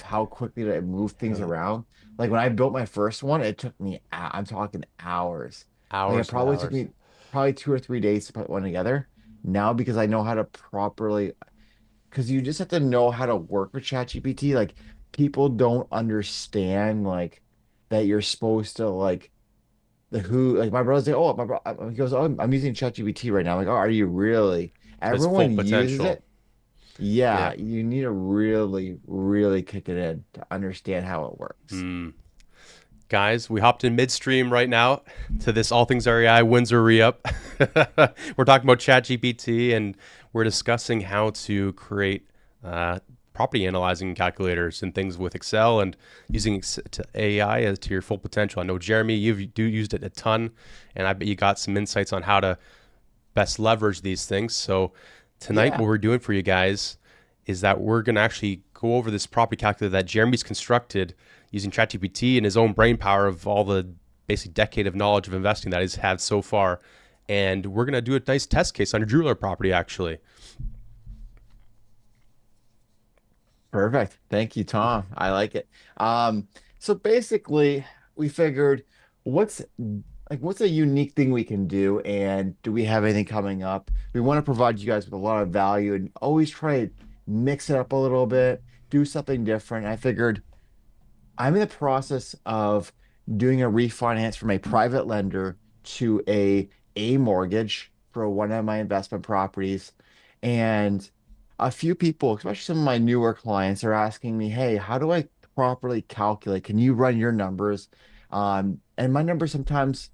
how quickly to move things Yeah. around. Like when I built my first one, it took me, I'm talking hours. Like it Hours and probably took hours. me probably 2 or 3 days to put one together. Now because I know how to properly, because you just have to know how to work with ChatGPT. Like people don't understand like that you're supposed to like the who like my brother's like, oh my bro he goes, oh, I'm using ChatGPT right now. I'm like, oh, are you really? To its full Everyone uses potential. it. Yeah, Yeah. you need to really, really kick it in to understand how it works. Hmm. Guys, we hopped in midstream right now to this All Things REI Windsor re-up. We're talking about ChatGPT and we're discussing how to create uh, property analyzing calculators and things with Excel and using AI as to your full potential. I know Jeremy, you've used it a ton, and I bet you got some insights on how to best leverage these things. So tonight, Yeah, what we're doing for you guys is that we're going to actually go over this property calculator that Jeremy's constructed using ChatGPT and his own brain power of all the basic decade of knowledge of investing that he's had so far. And we're going to do a nice test case on your Douillard property, actually. perfect. Thank you, Tom. I like it. So basically, we figured what's what's a unique thing we can do, and do we have anything coming up? We want to provide you guys with a lot of value and always try to mix it up a little bit, do something different. I figured I'm in the process of doing a refinance from a private lender to a mortgage for one of my investment properties. And a few people, especially some of my newer clients, are asking me, hey, how do I properly calculate? Can you run your numbers? And my numbers sometimes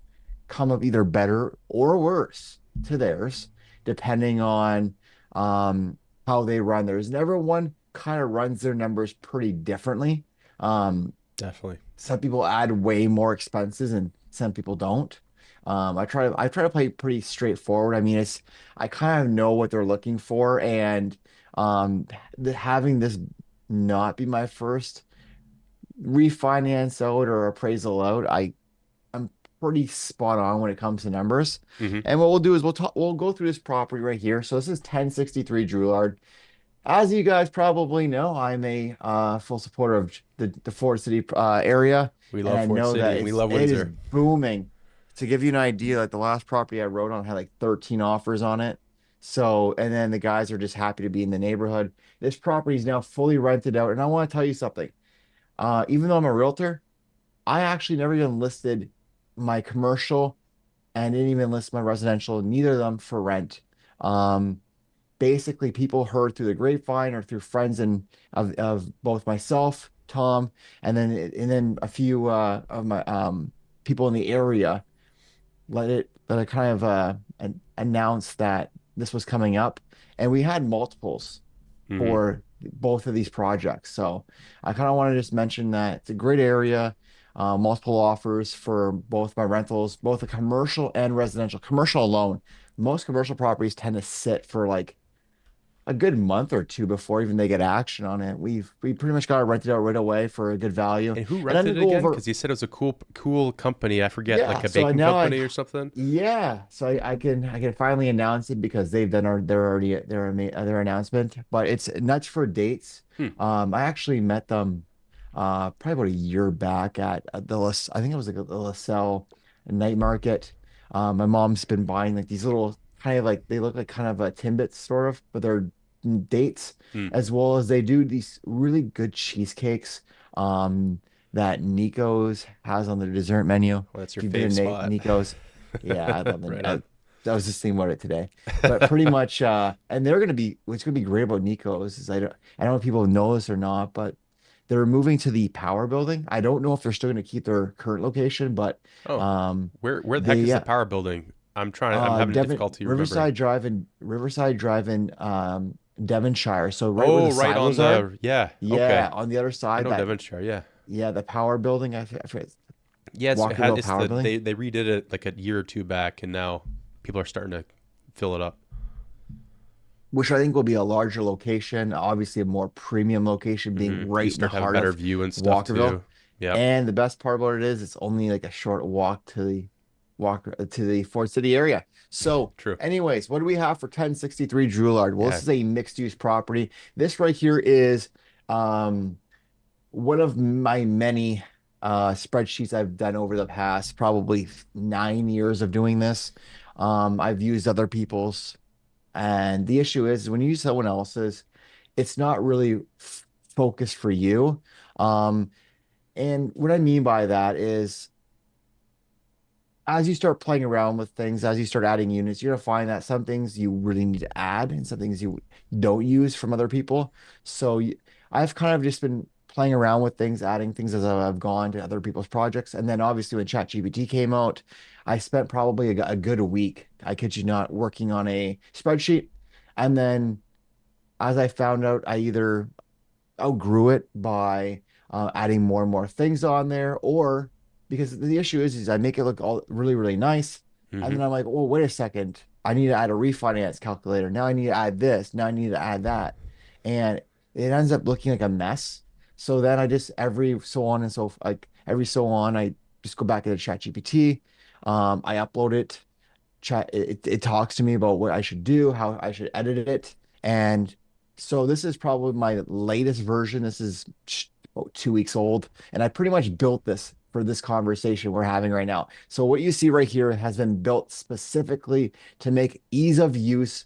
come up either better or worse to theirs, depending on how they run theirs. And everyone kind of runs their numbers pretty differently. Definitely. Some people add way more expenses and some people don't. I try to play pretty straightforward. I mean, I kind of know what they're looking for, and having this not be my first refinance out or appraisal out, I'm pretty spot on when it comes to numbers. Mm-hmm. And what we'll do is we'll go through this property right here. So this is 1063 Drouillard. As you guys probably know, I'm a full supporter of the Ford City area, We and love I Fort know that City. We love it is Windsor. booming. To give you an idea, like the last property I wrote on had like 13 offers on it. So, and then the guys are just happy to be in the neighborhood. This property is now fully rented out, and I want to tell you something. Even though I'm a realtor, I actually never even listed my commercial and didn't even list my residential, neither of them for rent. Um, Basically people heard through the grapevine or through friends and of both myself, Tom, and then a few of my people in the area let it kind of announce that this was coming up, and we had multiples Mm-hmm. for both of these projects. So I kind of want to just mention that it's a great area. Multiple offers for both my rentals, both the commercial and residential. Commercial alone, most commercial properties tend to sit for like a good month or two before even they get action on it. We pretty much got it rented out right away for a good value. And who And I'm rented gonna it go again? over, Because you said it was a cool company. I forget, like yeah. a So baking now company or something. I can finally announce it because they've done their announcement. But it's nuts for dates. Hmm. I actually met them probably about a year back at I think it was like the LaSalle night market. My mom's been buying like these little kind of like they look like kind of a Timbits sort of, but they're dates, Hmm. as well as they do these really good cheesecakes that Nico's has on their dessert menu. Well, that's your If you've been to fave spot. Nico's, yeah, I love Right on. I was just thinking about it today. But pretty much and they're gonna be what's gonna be great about Nico's is I don't know if people know this or not, but they're moving to the Power Building. I don't know if they're still gonna keep their current location, but Oh, um where the heck is they the power building? I'm having difficulty remembering. Riverside Drive in Devonshire. So right where the Oh, right on silos are. the, yeah. Yeah, Okay. on the other I side, know that Devonshire. Yeah. yeah, the Power Building. I forget, Yeah, Walkerville it's Power the Building, they redid it like a year or two back, and now people are starting to fill it up. which I think will be a larger location, obviously a more premium location, being You right in the start to have a heart better of view and stuff Walkerville. too. Yep. And the best part about it is it's only like a short walk to the Ford City area. So, True. anyways, what do we have for 1063 Drouillard? Well, this Yeah. is a mixed use property. This right here is um one of my many spreadsheets I've done over the past probably 9 years of doing this. I've used other people's, and the issue is when you use someone else's, it's not really focused for you. Um, and what I mean by that is as you start playing around with things, as you start adding units, you're gonna find that some things you really need to add and some things you don't use from other people. So I've kind of just been playing around with things, adding things as I've gone to other people's projects. And then obviously when ChatGPT came out, I spent probably a good week, I kid you not, working on a spreadsheet. And then as I found out, I either outgrew it by adding more and more things on there, or because the issue is I make it look all really, really nice. And Hmm. then I'm like, oh, wait a second. I need to add a refinance calculator. Now I need to add this. Now I need to add that. And it ends up looking like a mess. So then I just every so on and so like every so on, I just go back into ChatGPT. I upload it chat it talks to me about what I should do, how I should edit it. And so this is probably my latest version. This is 2 weeks old, and I pretty much built this for this conversation we're having right now. So what you see right here has been built specifically to make ease of use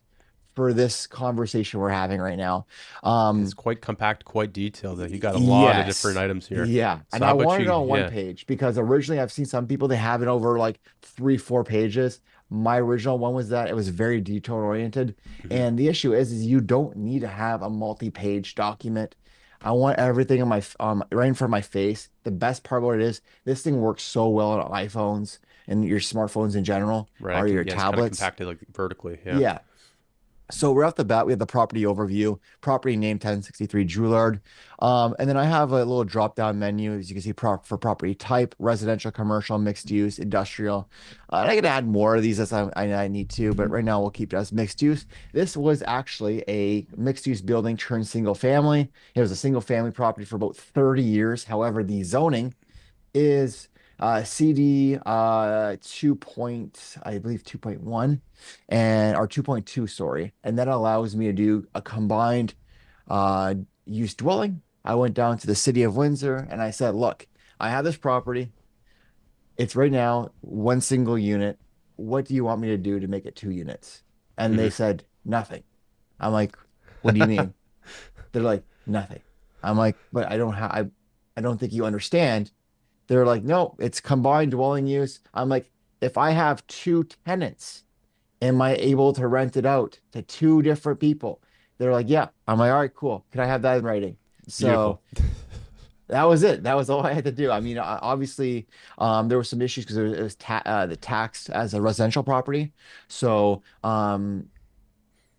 for this conversation we're having right now. It's Um, quite compact, quite detailed. You got a lot of different Yes. items here. Yeah. So And how I about wanted it you? on one Yeah. page because originally I've seen some people they have it over like 3, 4 pages. My original one was that it was very detail oriented. Hmm. And the issue is you don't need to have a multi-page document. I want everything on my right in front of my face. The best part about it is this thing works so well on iPhones and your smartphones in general Right. I or can. your Yeah. It's kind of tablets. compacted like vertically. Yeah. Yeah. So right off the bat, we have the property overview, property name 1063 Douillard. And then I have a little drop-down menu, as you can see, for property type, residential, commercial, mixed use, industrial. And I can add more of these as I need to, but right now we'll keep it as mixed use. This was actually a mixed use building turned single family. It was a single family property for about 30 years. However, the zoning is CD 2 point, I believe 2.1 and or 2.2, sorry. And that allows me to do a combined uh use dwelling. I went down to the city of Windsor and I said, look, I have this property. It's right now one single unit. What do you want me to do to make it 2 units? And they Hmm. said, nothing. I'm like, what do you mean? They're like, nothing. I'm like, but I don't think you understand. They're like, no, it's combined dwelling use. I'm like, if I have two tenants, am I able to rent it out to two different people? They're like, yeah. I'm like, all right, cool. Can I have that in writing? Beautiful. So that was it. That was all I had to do. I mean, obviously, there were some issues because it was the taxed as a residential property. So,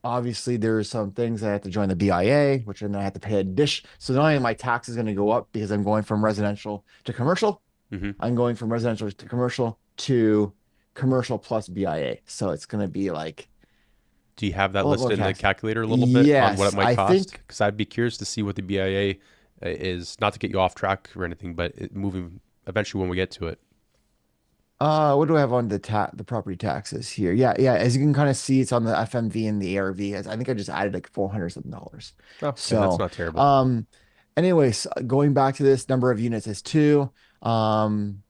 obviously, there's some things I have to join the BIA, which then I have to pay a dish. So not only are my taxes going to go up because I'm going from residential to commercial, Hmm. I'm going from residential to commercial plus BIA. So it's going to be like Do you have a that little listed in the tax. calculator a little bit on what it Yes, might I cost? think. Because I'd be curious to see what the BIA is, not to get you off track or anything, but moving eventually when we get to it. What do I have on the property taxes here? Yeah, yeah. As you can kind of see, it's on the FMV and the ARV. I think I just added like 400 something dollars. Oh, okay, that's So, not terrible. um, anyways, going back to this number of units is two. Um,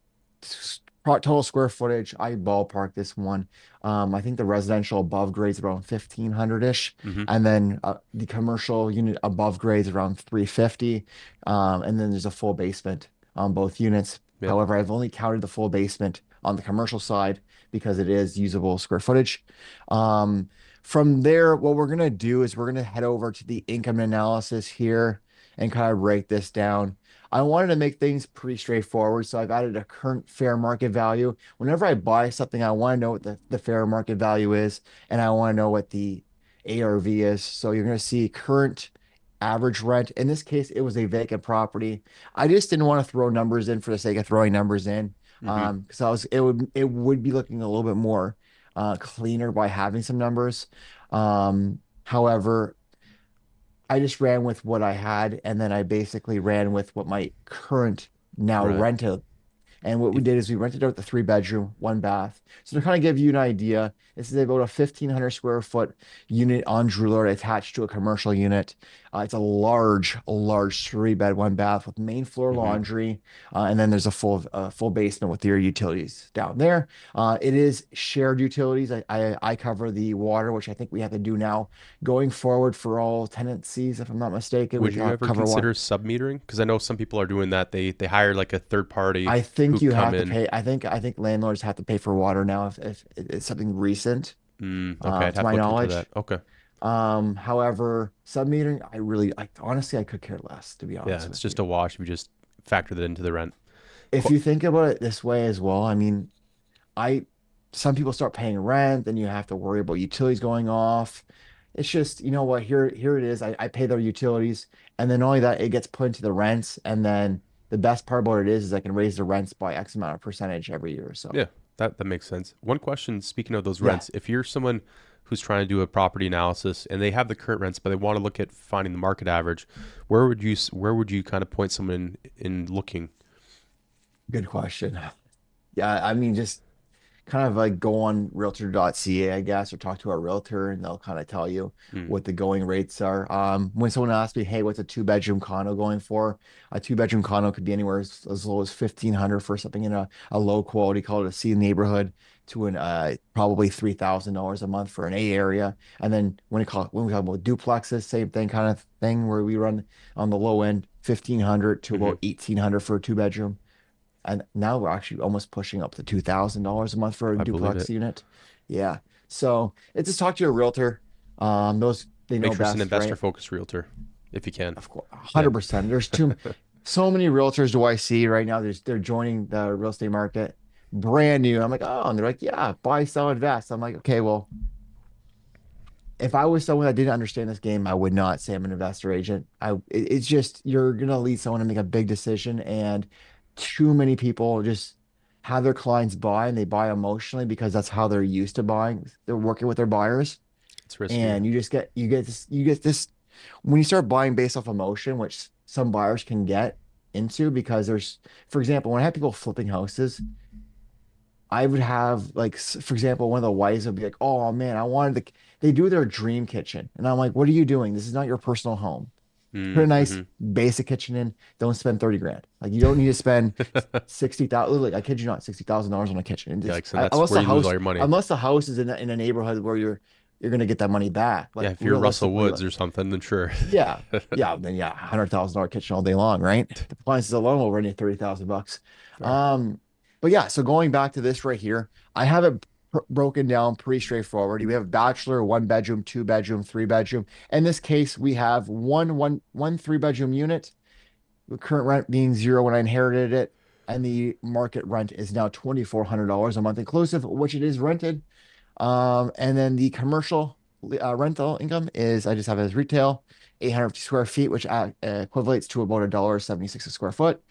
total square footage, I ballpark this one. I think the residential above grade is around 1,500-ish, Hmm. and then the commercial unit above grade is around 350. And then there's a full basement on both units. Yep. However, I've only counted the full basement on the commercial side because it is usable square footage. Um, from there, what we're gonna do is we're gonna head over to the income analysis here and kind of break this down. I wanted to make things pretty straightforward, so I've added a current fair market value. Whenever I buy something, I want to know what the fair market value is, and I want to know what the ARV is. So you're going to see current average rent. In this case, it was a vacant property. I just didn't want to throw numbers in for the sake of throwing numbers in, Hmm. because it would be looking a little bit more cleaner by having some numbers. However, I just ran with what I had, and then I basically ran with what my current now Right. rental. And what we If did is we rented out the 3 bedroom, 1 bath. So to kind of give you an idea, this is about a 1,500 square foot unit on Douillard attached to a commercial unit. It's a large 3 bed, 1 bath with main floor hmm laundry, and then there's a full basement with your utilities down there. It is shared utilities. I cover the water, which I think we have to do now going forward for all tenancies, if I'm not mistaken. We would you have to ever cover water. consider submetering? Because I know some people are doing that. They hire like a third party I who think you come have to in. pay. I think landlords have to pay for water now if it's something recent, Okay, I'd to have to my look into that. knowledge. Okay. However, submetering, honestly, I could care less, to be Yeah, honest it's with just you. a wash if you just factor that into the rent. If Qu- you think about it this way as well, I mean, I some people start paying rent, then you have to worry about utilities going off. It's just, you know what, here it is. I pay their utilities, and then only that it gets put into the rents, and then the best part about it is I can raise the rents by X amount of percentage every year. So Yeah, that makes sense. One question, speaking of those yeah, rents, if you're someone who's trying to do a property analysis and they have the current rents, but they want to look at finding the market average, where would you kind of point someone in looking? good question. Yeah, I mean, just kind of like go on realtor.ca, I guess, or talk to a realtor and they'll kind of tell you Mm, what the going rates are. When someone asks me, hey, what's a 2 bedroom condo going for? A 2 bedroom condo could be anywhere as low as 1,500 for something in a low quality, call it a C neighborhood, to an probably $3,000 a month for an A area. And then when we talk about duplexes, same thing kind of thing where we run on the low end, 1,500 to hmm about 1,800 for a 2 bedroom. And now we're actually almost pushing up to $2,000 a month for a I believe duplex it. unit. Yeah. So it's just talk to your realtor. Those they Make know sure it's an best, investor right? focused realtor if you can. Of course, Yeah. 100%. So many realtors do I see right now. They're joining the real estate market, brand new. I'm like, oh, and they're like, yeah, buy, sell, invest. I'm like, okay, well, if I was someone that didn't understand this game, I would not say I'm an investor agent. It's just you're gonna lead someone to make a big decision, and too many people just have their clients buy and they buy emotionally because that's how they're used to buying. They're working with their buyers, It's risky. and you get this when you start buying based off emotion, which some buyers can get into because for example, when I have people flipping houses. I would have like, for example, one of the wives would be like, "Oh man, they do their dream kitchen," and I'm like, "What are you doing? This is not your personal home. Put a nice Mm-hmm. basic kitchen in. Don't spend 30 grand. Like you don't need to spend 60,000. Like I kid you not, $60,000 on a kitchen. And just Yikes, and that's where you lose all your money. unless the house is in a neighborhood where you're gonna get that money back. Yeah, Like if you're Russell realistically, Woods like or something, then sure. yeah, yeah, then yeah, $100,000 kitchen all day long, right? The appliances alone will run you 30,000 bucks. Fair. But yeah, so going back to this right here, I have it broken down pretty straightforward. We have bachelor, 1 bedroom, 2 bedroom, 3 bedroom. In this case, we have one 3 bedroom unit. The current rent being zero when I inherited it, and the market rent is now $2,400 a month inclusive, which it is rented. And then the commercial rental income is I just have it as retail, 850 square feet, which equates to about $1.76 a square foot.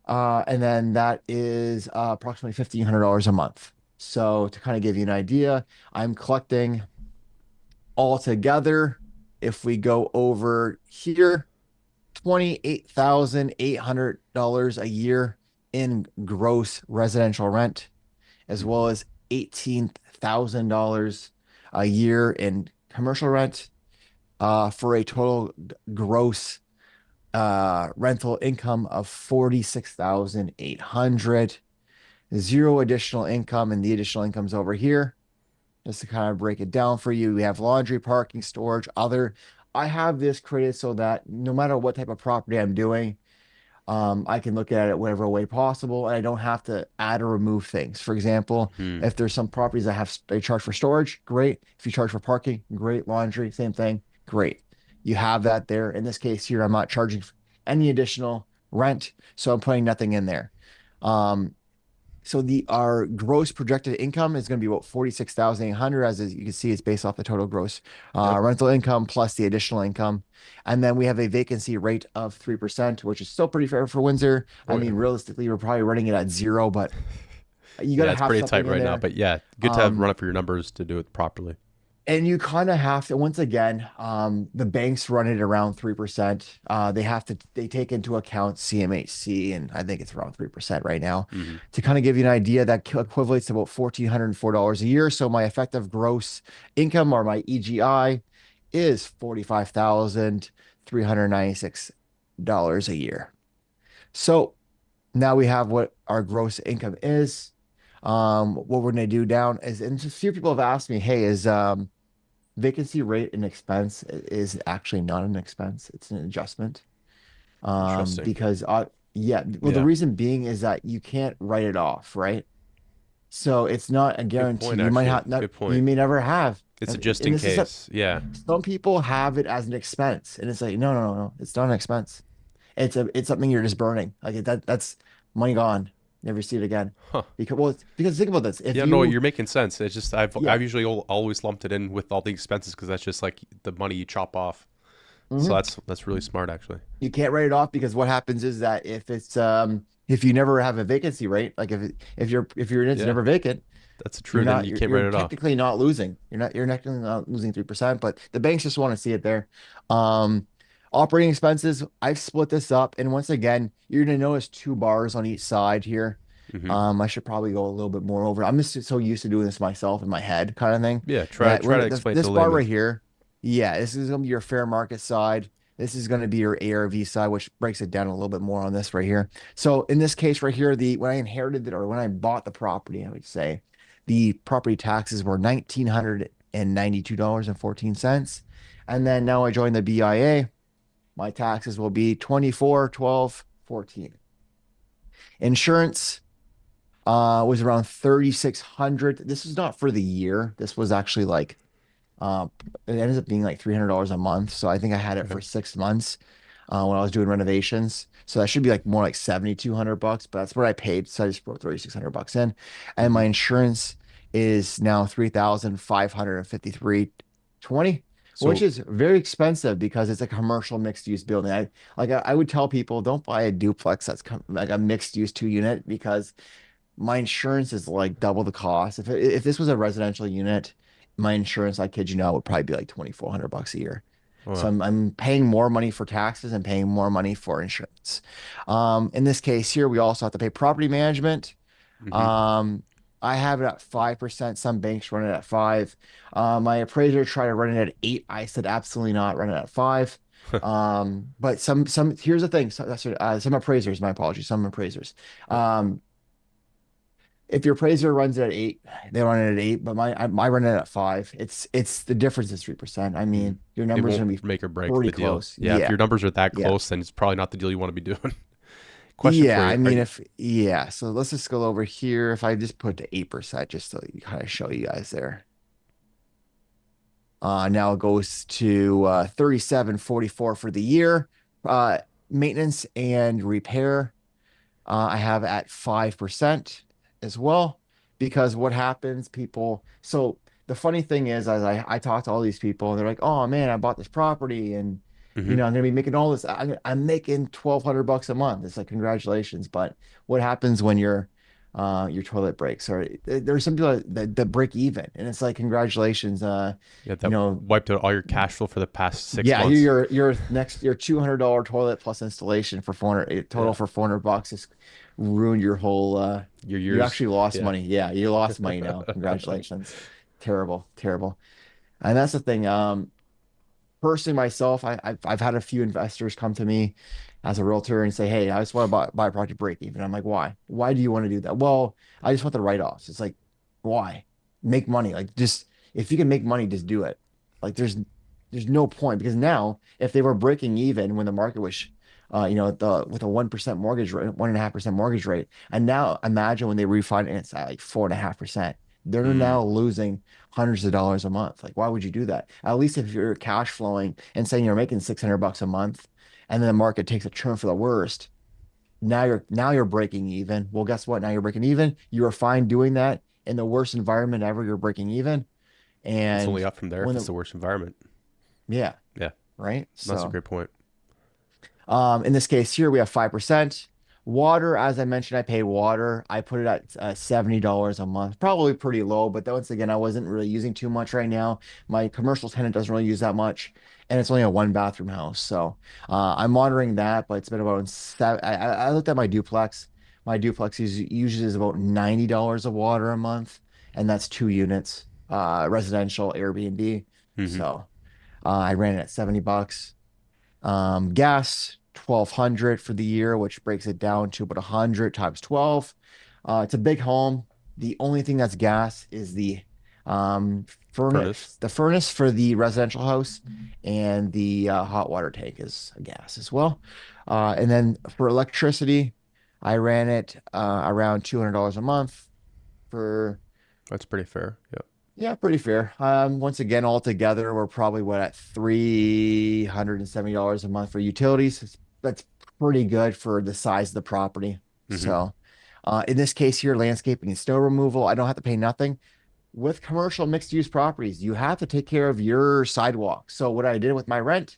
And then that is approximately $1,500 a month. So to kind of give you an idea, I'm collecting all together. If we go over here, $28,800 a year in gross residential rent, as Mhm. well as $18,000 a year in commercial rent, for a total gross rental income of 46,800. Zero additional income, and the additional income's over here. Just to kind of break it down for you, we have laundry, parking, storage, other. I have this created so that no matter what type of property I'm doing, I can look at it whatever way possible, and I don't have to add or remove things. For example, Hmm. if there's some properties that they charge for storage, great. If you charge for parking, great. Laundry, same thing, great. You have that there. In this case here, I'm not charging any additional rent, so I'm putting nothing in there. Um, so the our gross projected income is going to be about 46,800. As you can see, it's based off the total gross Yep. rental income plus the additional income. And then we have a vacancy rate of 3%, which is still pretty fair for Windsor. I Oh yeah. mean, realistically, we're probably running it at zero, but you got Yeah, to it's have pretty tight something in right now, there. but yeah, good to have run Um, up for your numbers to do it properly. And you kind of have to, once again, the banks run it around 3%. They take into account CMHC, and I think it's around 3% right now. Hmm. To kind of give you an idea, that equates to about $1,404 a year. So my effective gross income, or my EGI, is $45,396 a year. So now we have what our gross income is. What we're going to do down is, and just a few people have asked me, hey, is vacancy rate an expense? Is actually not an expense. It's an adjustment. Interesting. Because yeah, well, the Yeah. reason being is that you can't write it off, right? So it's not a Good guarantee. point, You might actually. have not, Good you point. may never have. It's a just And in this is case. Yeah. some people have it as an expense, and it's like, no, no, no, no, it's not an expense. It's something you're just burning. Like that's money gone. Never see it again. Huh. Because think about this. If Yeah, no, you, you're making sense. It's just I've yeah. usually always lumped it in with all the expenses because that's just like the money you chop off. So Mhm. that's really smart actually. You can't write it off, because what happens is that if you never have a vacancy rate, like if your unit's Yeah, never vacant, that's true. Then you can't you're write it off. technically not losing. You're technically not losing 3%, but the banks just want to see it there. Um, Operating expenses, I've split this up, and once again, you're gonna notice two bars on each side here. Hmm. I should probably go a little bit more over. I'm just so used to doing this myself in my head, kind of thing. Yeah, try That try when to explain it to this the bar layman. right here, yeah, this is gonna be your fair market side. This is going to be your ARV side, which breaks it down a little bit more on this right here. So in this case right here, the when I inherited it, or when I bought the property, I would say the property taxes were $1,992.14. And then now I joined the BIA, my taxes will be 24, 12, 14. Insurance was around 3,600. This is not for the year. This was actually like uh, it ended up being like $300 a month. So I think I had it Okay. for 6 months when I was doing renovations. So that should be like more like 7,200 bucks, but that's what I paid. So I just wrote 3,600 bucks in. And my Hmm. insurance is now 3,553.20, which So is very expensive because it's a commercial mixed use building. I would tell people, don't buy a duplex that's like a mixed use 2 unit, because my insurance is like double the cost. If this was a residential unit, my insurance, I kid you not, would probably be like 2,400 bucks a year. So wow. I'm paying more money for taxes and paying more money for insurance. In this case here, we also have to pay property management. Hmm. Um, I have it at 5%. Some banks run it at 5. My appraiser tried to run it at 8. I said absolutely not, run it at 5. But here's the thing. Some appraisers, my apologies, some appraisers. Yeah. Um, if your appraiser runs it at 8, they run it at 8, but my run it at 5. It's the difference is 3%. I Mm. mean, your It numbers are won't gonna be make or break pretty the deal. close. Yeah, if Yeah. your numbers are that Yeah. close, then it's probably not the deal you want to be doing. Question Yeah. for you. I Are mean, you if yeah, so let's just go over here. If I just put to 8%, just to kind of show you guys there. Now it goes to 37.44 for the year. Uh, Maintenance and repair, I have at 5% as well, because what happens, people. So the funny thing is, as I talk to all these people, and they're like, "Oh man, I bought this property, and hmm I'm gonna be making all this. I'm making 1,200 bucks a month." It's like, congratulations, but what happens when your toilet breaks? Or there's some people that break even, and it's like, congratulations, Yeah, you that know. wiped out all your cash flow for the past six Yeah, months. your $200 toilet plus installation for 400, total Yeah. for 400 bucks, just ruined your whole Your you years. actually lost Yeah. money. Yeah, you lost money now. Congratulations. Terrible, terrible. And that's the thing. Personally myself, I've had a few investors come to me as a realtor and say, "Hey, I just want to buy a project break even." I'm like, "Why? Why do you want to do that?" "Well, I just want the write-offs." It's like, why? Make money. Like, just, if you can make money, just do it. Like, there's no point, because now if they were breaking even when the market was the with a 1% mortgage rate, 1.5% mortgage rate, and now imagine when they refinance at like 4.5%, they're Mm. now losing hundreds of dollars a month. Like, why would you do that? At least if you're cash flowing and saying you're making 600 bucks a month, and then the market takes a turn for the worst, now you're breaking even. Well, guess what? Now you're breaking even. You are fine doing that in the worst environment ever. You're breaking even. It's only And up from there if when it's the worst environment. yeah, Yeah, right. that's a So great point. in this case here, we have 5%. Water, as I mentioned, I pay water. I put it at $70 a month. Probably pretty low, but once again, I wasn't really using too much right now. My commercial tenant doesn't really use that much, and it's only a one bathroom house. So I'm monitoring that, but it's been about seven. I looked at my duplex. My duplex usually is about $90 of water a month, and that's 2 units, residential Airbnb. Hmm. So I ran it at $70. Gas, 1,200 for the year, which breaks it down to about 100 times 12. It's a big home. The only thing that's gas is the um, Furnace. furnace for the residential house, and the hot water tank is a gas as well. And then for electricity, I ran it around $200 a month for. That's pretty fair. Yeah. Yeah, pretty fair. Once again, altogether, we're probably what at $370 a month for utilities. That's pretty good for the size of the property. Hmm. So, in this case here, landscaping and snow removal, I don't have to pay nothing. With commercial mixed use properties, you have to take care of your sidewalk. So, what I did with my rent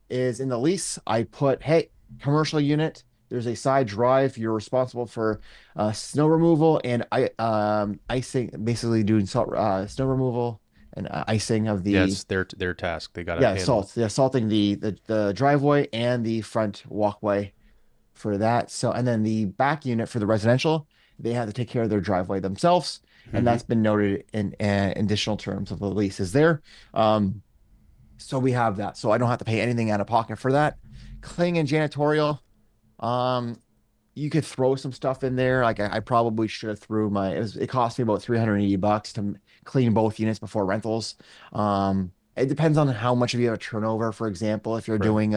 is in the lease, I put, hey, commercial unit, there's a side drive. You're responsible for snow removal and icing, basically doing snow removal and icing of Yeah, the it's their task. They got to yeah, handle it. salt, yeah, salting the driveway and the front walkway for that. So, and then the back unit for the residential, they have to take care of their driveway themselves, and Hmm. that's been noted in additional terms of the leases there. Um, so we have that. So I don't have to pay anything out of pocket for that. Cleaning and janitorial. Um, you could throw some stuff in there. Like I probably should have threw it cost me about $380 to clean both units before rentals. It depends on how much of you have a turnover. For example, if you're Right. doing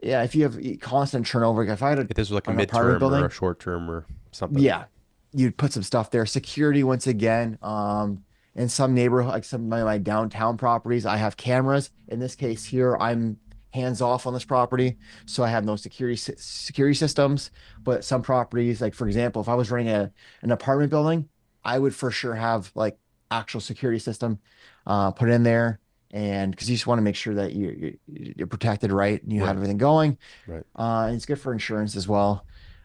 yeah, if you have constant turnover, like if I had If this was like a an apartment midterm or a building, short term or something. yeah, you'd put some stuff there. Security, once again, in some neighborhood, like some of my downtown properties, I have cameras. In this case here, I'm hands off on this property, so I have no security systems. But some properties, like for example, if I was running an apartment building, I would for sure have like actual security system put in there, and because you just want to make sure that you're protected, right, and you have Right. everything going. Right. And it's good for insurance as well.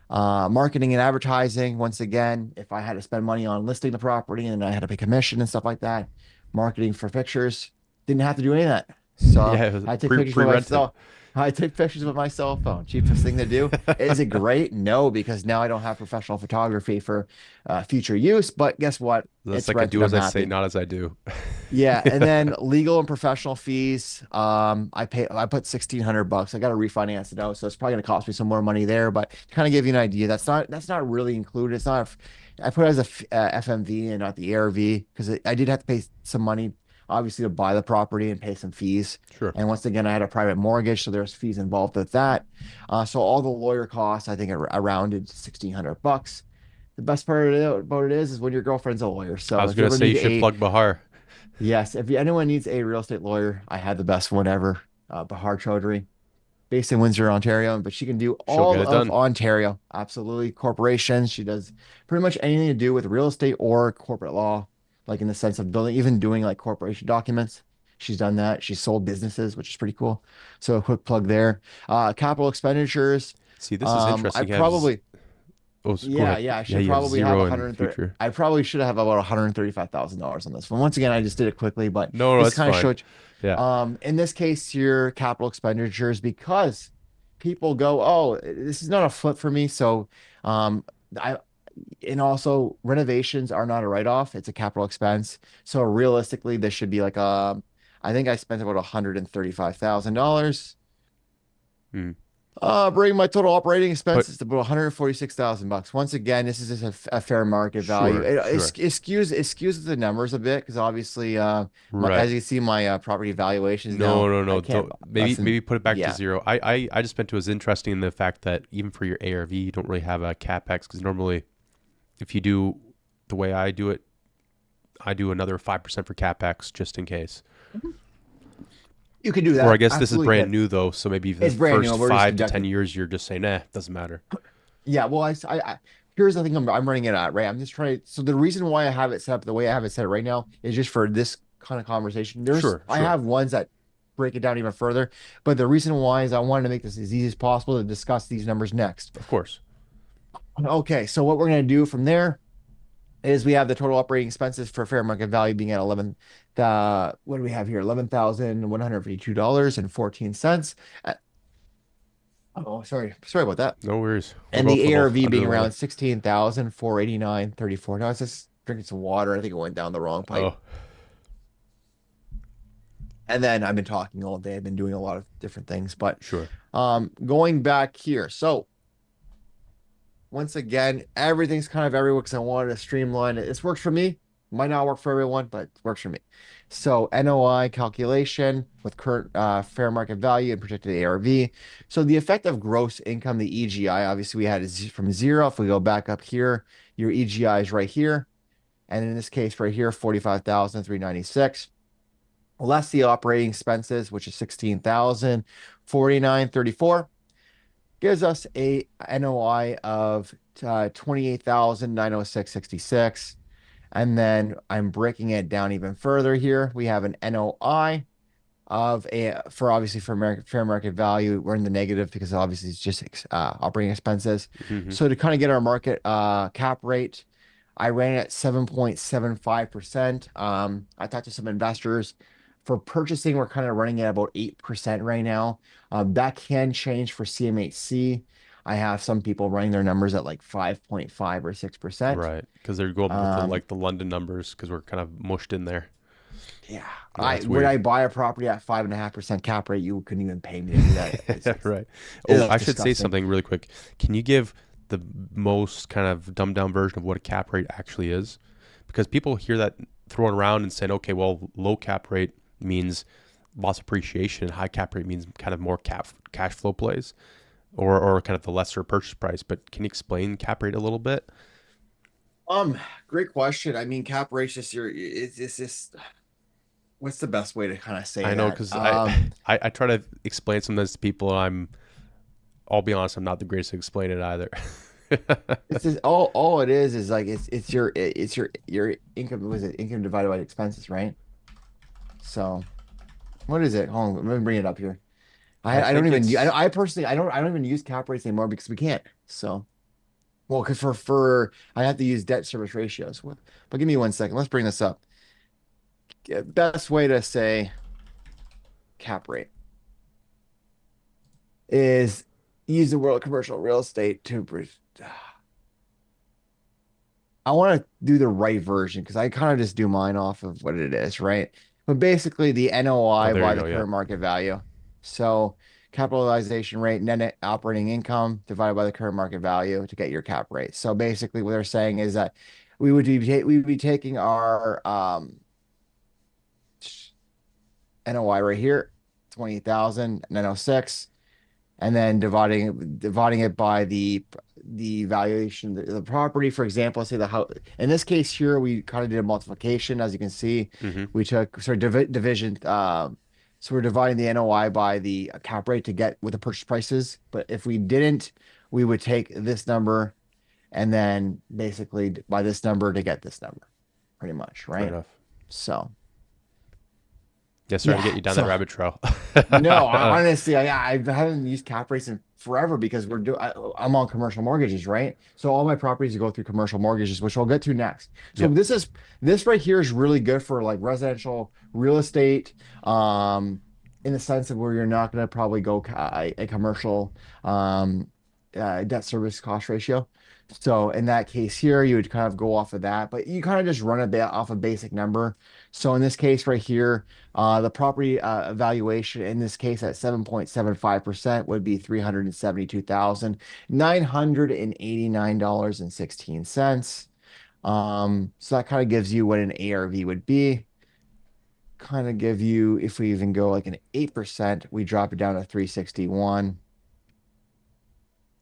Marketing and advertising, once again, if I had to spend money on listing the property and I had to pay commission and stuff like that, marketing for pictures, didn't have to do any of that. So Yeah, it was I take pictures with pre-rented. myself. I take pictures with my cell phone. Cheapest thing to do. Is it great? No, because now I don't have professional photography for future use. But guess what? That's It's like a rented. do I'm as I say, happy. not as I do. Yeah, and then legal and professional fees. I put $1,600. I got to refinance it out, so it's probably gonna cost me some more money there. But to kind of give you an idea, that's not really included. It's not. I put it as a FMV and not the ARV because I did have to pay some money, obviously, to buy the property and pay some fees. Sure. And once again, I had a private mortgage, so there's fees involved with that. So all the lawyer costs, I think, are around $1,600. The best part about it is when your girlfriend's a lawyer. I So was if you gonna ever say you need should a plug Bahar. Yes, if anyone needs a real estate lawyer, I have the best one ever, Bahar Chaudhry, based in Windsor, Ontario, but she can do She'll get all it of done. Ontario. Absolutely. Corporations. She does pretty much anything to do with real estate or corporate law, like in the sense of building, even doing like corporation documents. She's done that. She's sold businesses, which is pretty cool. So a quick plug there. Capital expenditures. See, this is I interesting. You have probably go yeah, ahead. yeah, I Yeah, should you have probably have zero in 130. future. I probably should have about $135,000 on this one. Once again, I just did it quickly, but No, no, this that's kind of fine. showed, Yeah. in this case, your capital expenditures, because people go, oh, this is not a flip for me. So, I, and also renovations are not a write-off. It's a capital expense. So realistically, this should be like, I think I spent about $135,000. Mm. Bring my total operating But expenses to about $146,000. Once again, this is just a fair market value. sure, sure. It skews the numbers a bit because obviously, Right. as you can see, my property valuations No, now, no, I no. can't Don't less maybe than, maybe put it back to yeah. zero. I just meant it was interesting in the fact that even for your ARV, you don't really have a capex because normally, if you do the way I do it, I do another 5% for capex just in case. You can do Or I that. guess this is Absolutely brand can. new though, so maybe the It's brand new. first We're just 5 to 10 years conducting. you're just saying, nah, doesn't matter. Yeah. Well, here's the thing I'm running it at, right? I'm just trying to, so the reason why I have it set up the way I have it set right now is just for this kind of conversation. Sure, I sure. have ones that break it down even further, but the reason why is I wanted to make this as easy as possible to discuss these numbers next. Of course. Okay, so what we're going to do from there is we have the total operating expenses for fair market value being at 11, what do we have here? $11,152.14. Uh, Oh, sorry. Sorry about that. No worries. We'll And go the for the ARV under being the around weather. 16,489.34. Now I was just drinking some water. I think it went down the wrong pipe. Oh, And then I've been talking all day. I've been doing a lot of different things, but sure. going back here. So once again, everything's kind of everywhere because I wanted to streamline it. This works for me. Might not work for everyone, but it works for me. So NOI calculation with current fair market value and projected ARV. So the effective gross income, the EGI, obviously we had is from zero. If we go back up here, your EGI is right here. And in this case right here, 45,396. Less the operating expenses, which is 16,049.34, gives us a NOI of 28,906.66. And then I'm breaking it down even further here. We have an NOI of a for obviously for fair market value. We're in the negative because obviously it's just operating expenses. Hmm. So to kind of get our market cap rate, I ran it at 7.75%. I talked to some investors. For purchasing, we're kind of running at about 8% right now. That can change for CMHC. I have some people running their numbers at like 5.5 or 6%. Right, because they're going with the Um, like the London numbers because we're kind of mushed in there. yeah, Yeah, I it's would weird. I buy a property at 5.5% cap rate, you couldn't even pay me to do that. Right. Oh, It's I should say disgusting. something really quick. Can you give the most kind of dumbed down version of what a cap rate actually is? Because people hear that thrown around and saying, okay, well, low cap rate means loss appreciation, and high cap rate means kind of more cash flow plays, or kind of the lesser purchase price. But can you explain cap rate a little bit? Um, Great question. I mean, cap rate's just it's just what's the best way to kind of say I know that? because I try to explain some of this to people, and I'll be honest, I'm not the greatest to explain it either. It's just all it is like it's your income, was it income divided by expenses, right? So what is it? Hold on, let me bring it up here. I I don't think even it's I personally I don't even use cap rates anymore because we can't. So well, because for I have to use debt service ratios. But give me 1 second. Let's bring this up. Best way to say cap rate is use the world commercial real estate to. I want to do the right version because I kind of just do mine off of what it is, right? But basically, the oh, NOI there you by the go, yeah, current market value. So capitalization rate, net operating income divided by the current market value to get your cap rate. So basically, what they're saying is that we would be taking our NOI right here, 20,906, and then dividing it by the valuation of the property. For example, say the house. In this case here, we kind of did a multiplication. As you can see, hmm we took sort of division. So we're dividing the NOI by the cap rate to get what the purchase price is. But if we didn't, we would take this number and then basically by this number to get this number, pretty much, fair right? enough. So Yeah, sorry to yeah. get you down that So rabbit trail. no, honestly, I haven't used cap rates in forever because I'm on commercial mortgages, right? So all my properties go through commercial mortgages, which I'll get to next. So Yep. this right here is really good for like residential real estate, in the sense of where you're not going to probably go a commercial debt service cost ratio. So in that case here, you would kind of go off of that, but you kind of just run a bit off a basic number. So in this case right here. The property valuation in this case at 7.75% would be $372,989.16. So that kind of gives you what an ARV would be. Kind of give you, if we even go like an 8%, we drop it down to 361.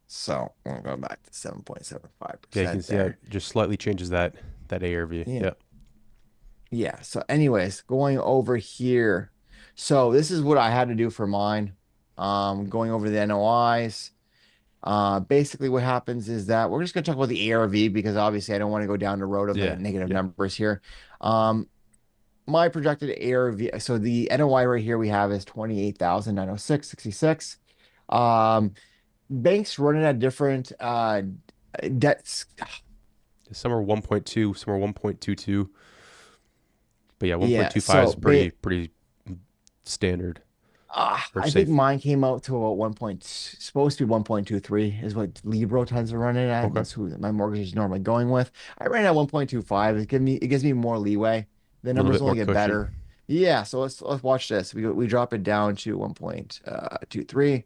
So we'll go back to Yeah, you can 7.75% see that there. just slightly changes that ARV. Yeah. Yeah. Yeah. So anyways, going over here. So this is what I had to do for mine. Going over the NOIs. Basically what happens is that we're just gonna talk about the ARV because obviously I don't want to go down the road of the Yeah. negative Yeah. numbers here. Um, my projected ARV, so the NOI right here we have is 28,906.66. Um, Banks running at different Debt's, Some are 1.2, some are 1.22. But yeah, yeah. 1.25 is pretty standard or I think safe. mine came out to about one point, supposed to be 1.23 is what Libro tends to run it at. And Okay. that's who my mortgage is normally going with. I ran at 1.25. It gives me more leeway. The A little numbers bit more only get cushion. better. Yeah, so let's watch this. We drop it down to 1.23.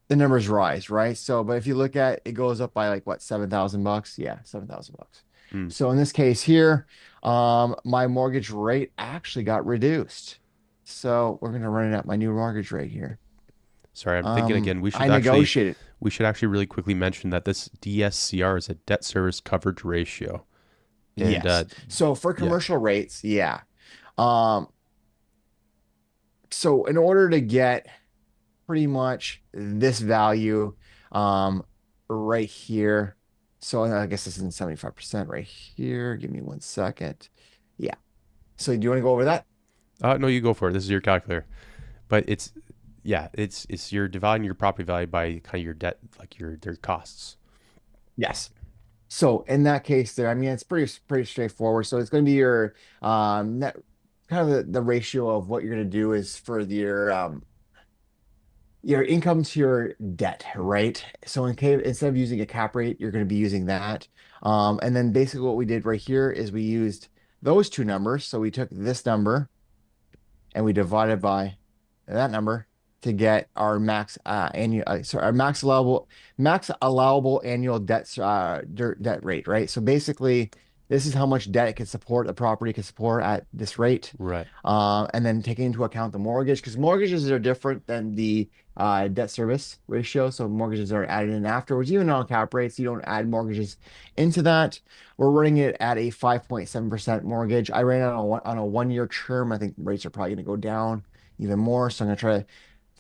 The numbers rise, right? So, but if you look at it goes up by like what, $7,000? Yeah, $7,000. Hmm. So in this case here, my mortgage rate actually got reduced. So we're gonna run it at my new mortgage rate here. Sorry, I'm thinking again. I negotiated. We should actually really quickly mention that this DSCR is a debt service coverage ratio, and Yes. So for yeah, commercial rates, yeah. Um, so in order to get pretty much this value, um, right here. So I guess this isn't 75% right here. Give me 1 second. Yeah. So do you want to go over that? no, you go for it. This is your calculator, but it's yeah, it's you're dividing your property value by kind of your debt, like your their costs. Yes. So in that case there, I mean, it's pretty straightforward. So it's going to be your net kind of the ratio of what you're going to do is for your income to your debt, right? So instead of using a cap rate, you're going to be using that. And then basically what we did right here is we used those two numbers. So we took this number and we divided by that number to get our our max allowable annual debt rate, right? So basically, this is how much debt it can support, the property can support at this rate. Right. And then taking into account the mortgage, because mortgages are different than the debt service ratio. So mortgages are added in afterwards. Even on cap rates, you don't add mortgages into that. We're running it at a 5.7% mortgage. I ran it on a 1 year term. I think rates are probably going to go down even more. So I'm going to try to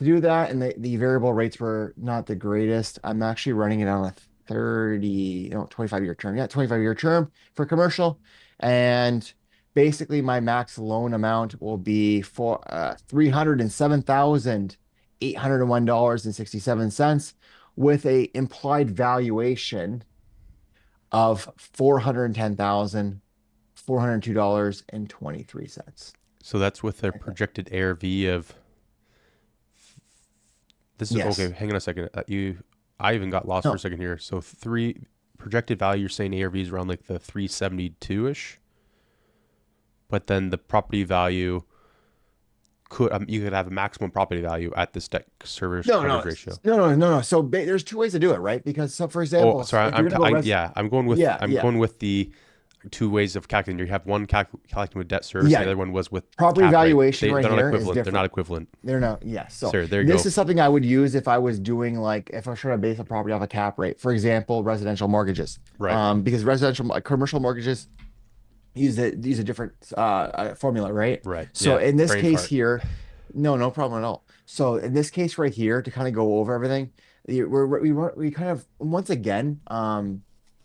do that. And the variable rates were not the greatest. I'm actually running it on a 25-year term. Yeah, 25-year term for commercial. And basically my max loan amount will be for $307,801.67 with a implied valuation of $410,402.23. So that's with their projected ARV of this is okay. Yes. Hang on a second. I even got lost for a No, second here. So three projected value. You're saying ARV is around like the 372 ish, but then the property value could you could have a maximum property value at this debt service no, coverage no, ratio. no. So there's two ways to do it, right? Because so for Oh, example, sorry. if you're gonna go Yeah. yeah, I'm yeah, going with the two ways of calculating. You have one calculating with debt service, and yeah. the other one was with Property cap rate. valuation right They're not here is equivalent. They're not different. equivalent. They're not, yeah. So Sir, there you this go. is something I would use if I was doing like if I was trying to base a property off a cap rate, for example, residential mortgages. Right. Because commercial mortgages use a different formula, right? Right. So Yeah. in this Brain case fart. here, no problem at all. So in this case right here, to kind of go over everything, we kind of once again,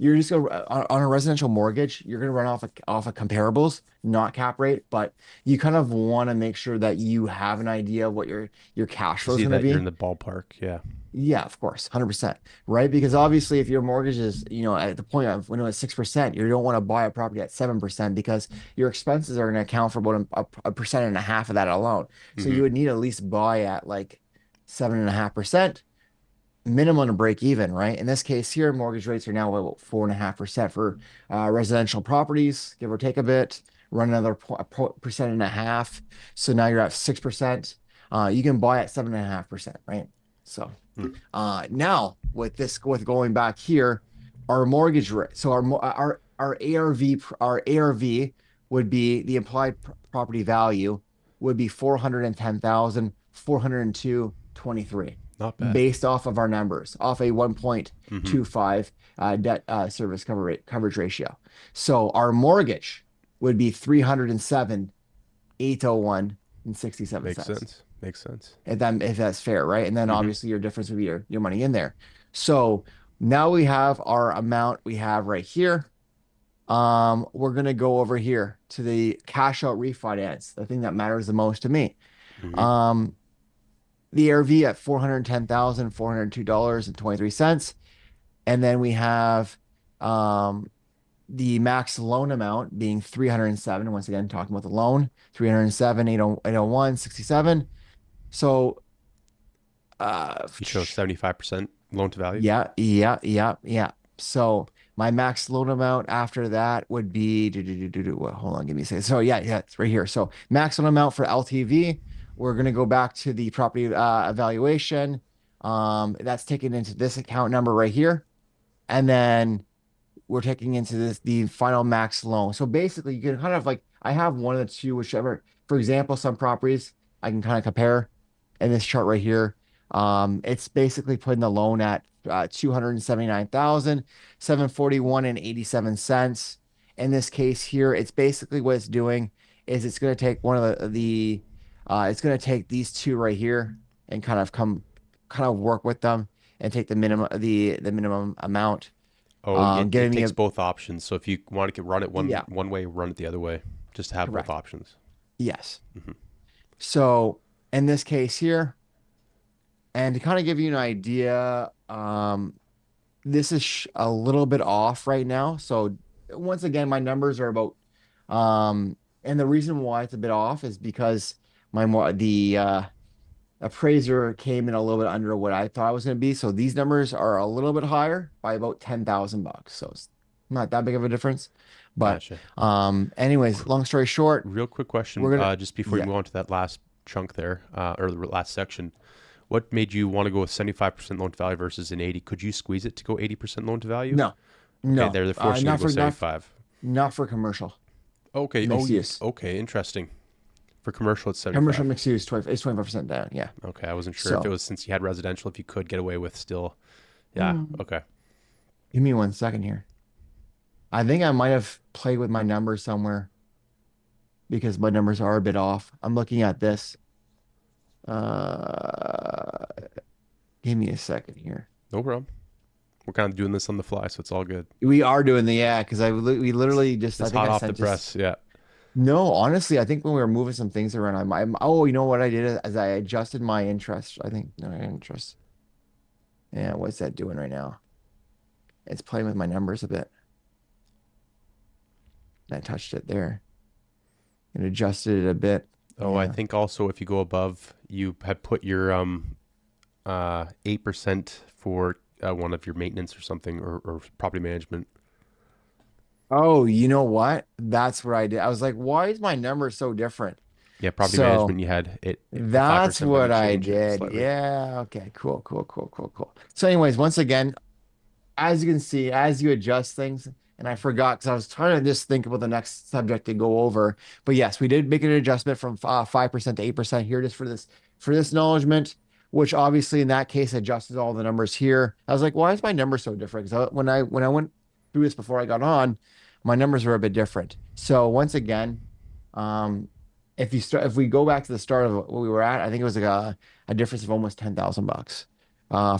you're just gonna on a residential mortgage, you're gonna run off of comparables, not cap rate, but you kind of want to make sure that you have an idea of what your cash To flow is see going to that you're be. in the ballpark. Yeah. Yeah, of course, 100%. Right? Because obviously, if your mortgage is, at the point of when it was 6%, you don't want to buy a property at 7% because your expenses are going to account for about a percent and a half of that alone. So Hmm. you would need to at least buy at like 7.5% minimum to break even, right? In this case here, mortgage rates are now about 4.5% for residential properties, give or take a bit. Run another percent and a half. So now you're at 6%. You can buy at 7.5%, right? So. Hmm. Now with going back here, our mortgage rate, so our ARV would be the implied property value would be 410,402.23 Not bad. based off of our numbers, off a Hmm. 1.25 debt service coverage ratio. So our mortgage would be 307,801 and 67 Makes cents sense. Makes sense. if that's fair, right? And then Hmm. obviously your difference would be your money in there. So now we have our amount we have right here. We're gonna go over here to the cash out refinance, the thing that matters the most to me. Hmm. The ARV at $410,402.23. And then we have um, the max loan amount being 307. Once again, talking about the loan, 307, 801, 67. So, uh, You chose 75% loan to value. yeah, yeah, yeah, yeah. So my max loan amount after that would be, well, hold on, give me a second. So yeah, it's right here. So max loan amount for LTV. We're gonna go back to the property evaluation. That's taken into this account number right here. And then we're taking into this the final max loan. So basically, you can kind of like I have one of the two, whichever. For example, some properties I can kind of compare in this chart right here. It's basically putting the loan at 279,741 and 87 cents. In this case here, it's basically what it's doing is it's going to take one of it's going to take these two right here and kind of work with them and take the minimum amount, Oh, it giving me takes a both options. So if you want to run it yeah, one way, run it the other way, just to have both correct. options. Yes. Hmm. So in this case here, and to kind of give you an idea, this is a little bit off right now. So once again, my numbers are about, and the reason why it's a bit off is because the appraiser came in a little bit under what I thought it was going to be. So these numbers are a little bit higher by about $10,000. So it's not that big of a difference. But Gotcha. anyways, long story short, Real quick question, we're gonna just before you yeah. move on to that last chunk there, or the last section. What made you want to go with 75% loan to value versus an 80? Could you squeeze it to go 80% loan to value? No, Okay, no, they're forcing you to not go for 75. not for commercial Okay. Oh, mixed use. okay. Interesting. For commercial, it's Commercial 75. mixed use 20 is 25% down. Yeah. Okay, I wasn't sure if it So, was since you had residential, if you could get away with still. Yeah. mm, Okay. give me 1 second here. I think I might have played with my numbers somewhere because my numbers are a bit off. I'm looking at this. Uh, give me a second here. No problem. We're kind of doing this on the fly, so it's all good. We are doing the yeah, because we literally just I Just think hot I off the sent just press. Yeah. no, honestly, I think when we were moving some things around, oh, you know what I did as I adjusted my interest. I think no interest. Yeah, what's that doing right now? It's playing with my numbers a bit. I touched it there and adjusted it a bit. Oh, I Yeah. think also if you go above, you have put your 8% for one of your maintenance or something, or property management. Oh, you know what? That's what I did. I was like, why is my number so different? Yeah, property So management. You had the five that's percent, but you what I change it did. slightly. Yeah. Okay. Cool. Cool. Cool. Cool. Cool. So, anyways, once again, as you can see, as you adjust things, and I forgot because I was trying to just think about the next subject to go over. But yes, we did make an adjustment from 5% to 8% here just for this acknowledgement, which obviously in that case adjusted all the numbers here. I was like, why is my number so different? Because when I went through this before I got on, my numbers were a bit different. So once again, um, if we go back to the start of what we were at, I think it was like a difference of almost $10,000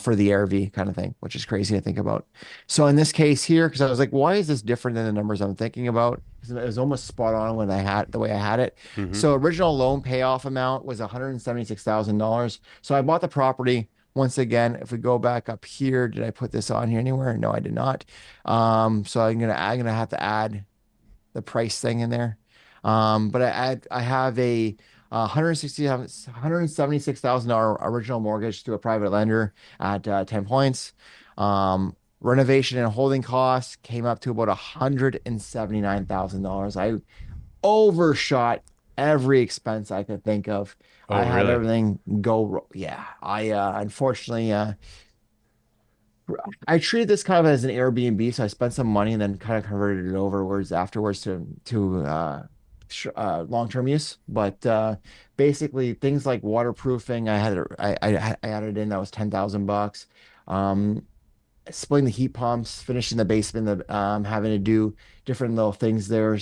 for the ARV kind of thing, which is crazy to think about. So in this case here, because I was like, why is this different than the numbers I'm thinking about? 'Cause it was almost spot on when I had the way I had it. Hmm. So original loan payoff amount was $176,000. So I bought the property. Once again, if we go back up here, did I put this on here anywhere? No, I did not. So I'm gonna have to add the price thing in there. But I have a 176,000 original mortgage through a private lender at 10 points. Renovation and holding costs came up to about $179,000. I overshot every expense I could think of. Oh, I had really? everything yeah. I unfortunately I treated this kind of as an Airbnb, so I spent some money and then kind of converted it afterwards to long-term use. But basically, things like waterproofing, I added in that was $10,000. Um, Splitting the heat pumps, finishing the basement, having to do different little things. The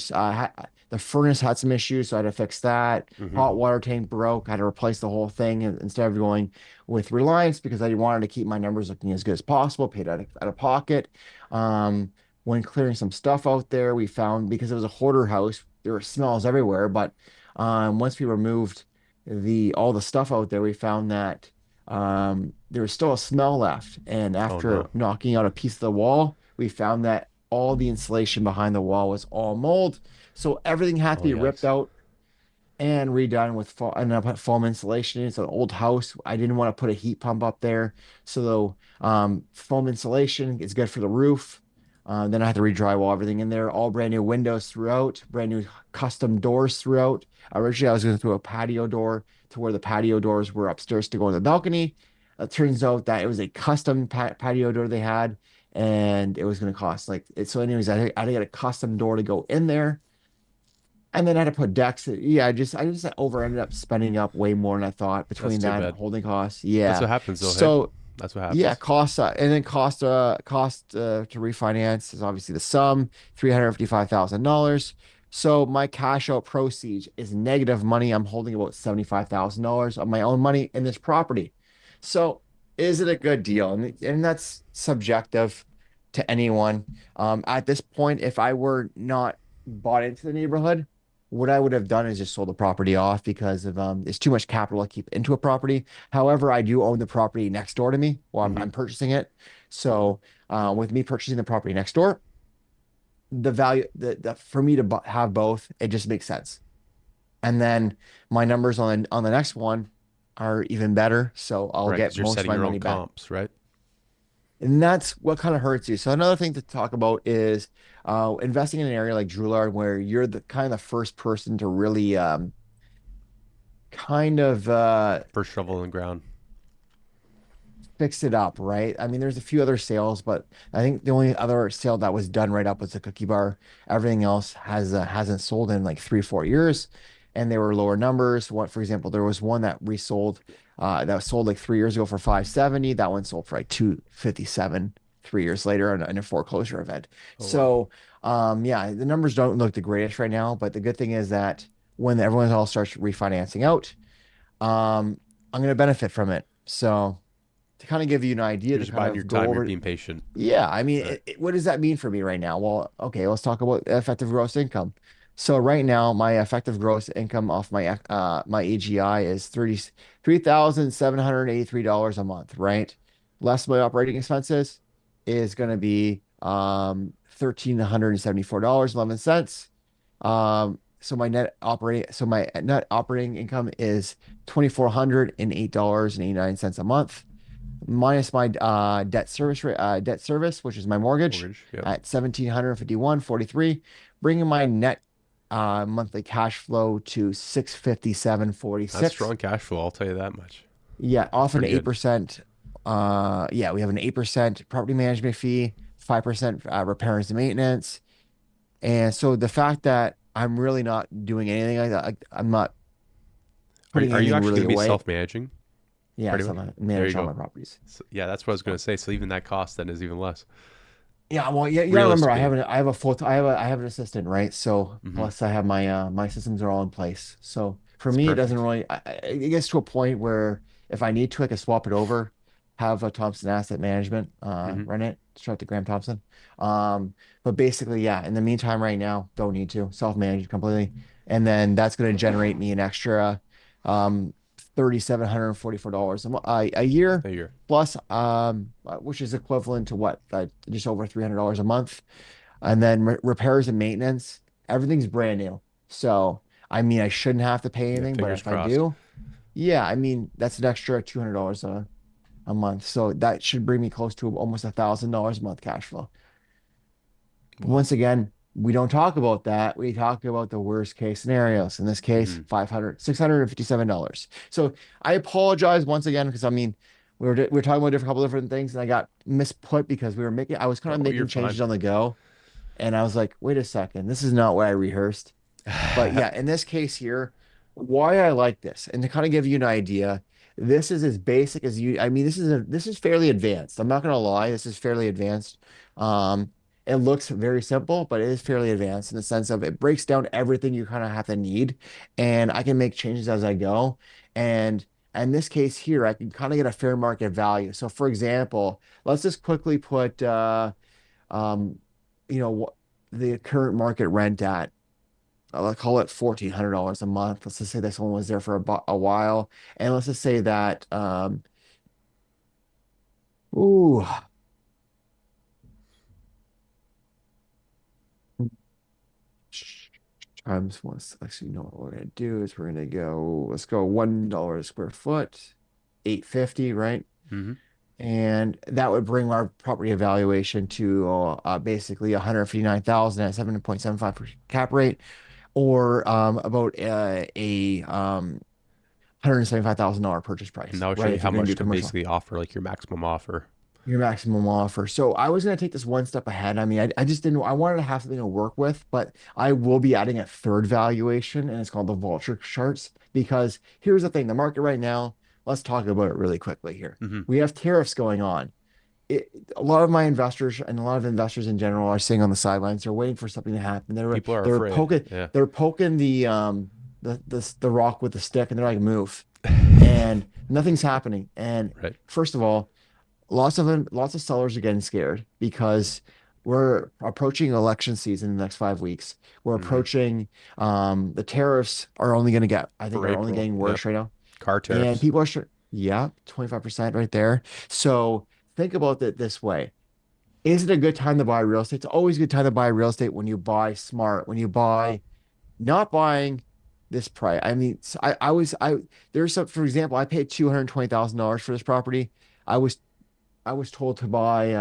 furnace had some issues, so I had to fix that. Hmm. Hot water tank broke. I had to replace the whole thing instead of going with Reliance because I wanted to keep my numbers looking as good as possible, paid out of pocket. Um, when clearing some stuff out there, we found because it was a hoarder house, there were smells everywhere. But once we removed the all the stuff out there, we found that there was still a smell left. And Oh after no. knocking out a piece of the wall, we found that all the insulation behind the wall was all mold. So everything had to Oh be ripped yikes. out and redone with foam, and I put foam insulation. It's an old house. I didn't want to put a heat pump up there. So foam insulation is good for the roof. Then I had to re-drywall everything in there. All brand new windows throughout, brand new custom doors throughout. Originally, I was going to do a patio door to where the patio doors were upstairs to go on the balcony. It turns out that it was a custom patio door they had, and it was going to cost like it. So, anyways, I had to get a custom door to go in there. And then I had to put decks. Yeah, I just over ended up spending up way more than I thought That's between too that and bad. holding costs. That's Yeah. what happens though, hey? So That's what yeah, happens. cost and then cost to refinance is obviously the sum, $355,000. So my cash out proceeds is negative money. I'm holding about $75,000 of my own money in this property. So is it a good deal? And that's subjective to anyone. At this point, if I were not bought into the neighborhood, what I would have done is just sold the property off because of it's too much capital to keep into a property. However, I do own the property next door to me while I'm, Hmm. I'm purchasing it. So, with me purchasing the property next door, the value that for me to have both, it just makes sense. And then my numbers on the next one are even better, so I'll Right, get because you're most of setting my your own money back. comps, right? And that's what kind of hurts you. So another thing to talk about is investing in an area like Douillard where you're the kind of the first person to really kind of First shovel in the ground. fixed it up, right? I mean, there's a few other sales, but I think the only other sale that was done right up was the cookie bar. Everything else hasn't sold in like 3, 4 years, and they were lower numbers. What, for example, there was one that resold that was sold like 3 years ago for 570. That one sold for like 257 3 years later in a foreclosure event. Oh wow. So, yeah, the numbers don't look the greatest right now, but the good thing is that when everyone all starts refinancing out, I'm going to benefit from it. So to kind of give you an idea You're to just kind biding your of go time. You're over. being patient. Yeah, I mean, Right. what does that mean for me right now? Well, okay, let's talk about effective gross income. So right now, my effective gross income off my AGI is $33,783 a month, right? Less my operating expenses is going to be $1,374.11. So my net operating income is $2,408.89 a month minus my debt service, which is my mortgage Mortgage. Yep. at 1,751.43, bringing my net monthly cash flow to That's 657.46. strong cash flow. I'll tell you that much. Yeah, That's off an pretty good. 8%. Yeah, we have an 8% property management fee, 5% repairs and maintenance. And so the fact that I'm really not doing anything like that, I'm not putting Are you anything actually really going to be away. self managing? Yeah, Pretty so much. I There you manage all go. my properties. So, yeah, that's what I was going So to say. So even that cost then is even less. yeah, well, yeah, you gotta remember Realistically. I have a I have an assistant, right? So Hmm. plus I have my systems are all in place. So for It's me, it doesn't perfect. really it gets to a point where if I need to, I can swap it over, have a Thompson Asset Management Hmm. run it, start the Graham Thompson. Um, but basically, yeah, in the meantime, right now, don't need to self-manage completely. And then that's gonna generate me an extra um $3,744 a year A year. plus which is equivalent to what just over $300 a month, and then repairs and maintenance, everything's brand new. So I mean, I shouldn't have to pay Yeah, anything, but fingers if I crossed. do, yeah, I mean that's an extra $200 a month, so that should bring me close to almost $1,000 a month cash flow. Wow. Once again, we don't talk about that. We talk about the worst case scenarios. In this case, Hmm. 500, $657. So I apologize once again because I mean, we were talking about a couple different things and I got misput because I was kind of Oh, you're making fine. changes on the go. And I was like, wait a second, this is not what I rehearsed. But yeah, in this case here, why I like this, and to kind of give you an idea, this is as basic as you. I mean, this is fairly advanced. I'm not gonna lie, this is fairly advanced. Um, it looks very simple, but it is fairly advanced in the sense of it breaks down everything you kind of have to need, and I can make changes as I go. And in this case here, I can kind of get a fair market value. So, for example, let's just quickly put um, what the current market rent at. I'll call it $1,400 a month. Let's just say this one was there for a while, and let's just say that Ooh, times one. Actually, you know what we're gonna do is we're gonna go. Let's go $1 a square foot, 850, right? Hmm. And that would bring our property evaluation to basically 159,000 at 7.75% cap rate, or about a $175,000 purchase And price, that will show right? you If how you're going to much do to commercial. basically offer, like your maximum offer. Your maximum offer. So I was going to take this one step ahead. I mean, I just didn't, I wanted to have something to work with, but I will be adding a third valuation, and it's called the vulture charts. Because here's the thing, the market right now, let's talk about it really quickly here. Hmm. We have tariffs going on. It, a lot of my investors and a lot of investors in general are sitting on the sidelines. They're waiting for something to happen. People are afraid. Yeah. They're poking the rock with the stick, and they're like, move. And nothing's happening. And Right. first of all, lots of sellers are getting scared because we're approaching election season in the next 5 weeks. We're Hmm. approaching the tariffs are only going to get, I think, For are only April. getting Yep. worse right now. Car And tariffs. people are sure, yeah, 25% right there. So think about it this way. Is it a good time to buy real estate? It's always a good time to buy real estate when you buy smart, when you buy not buying this price. I mean, there's some, for example, I paid $220,000 for this property. I was I was told to buy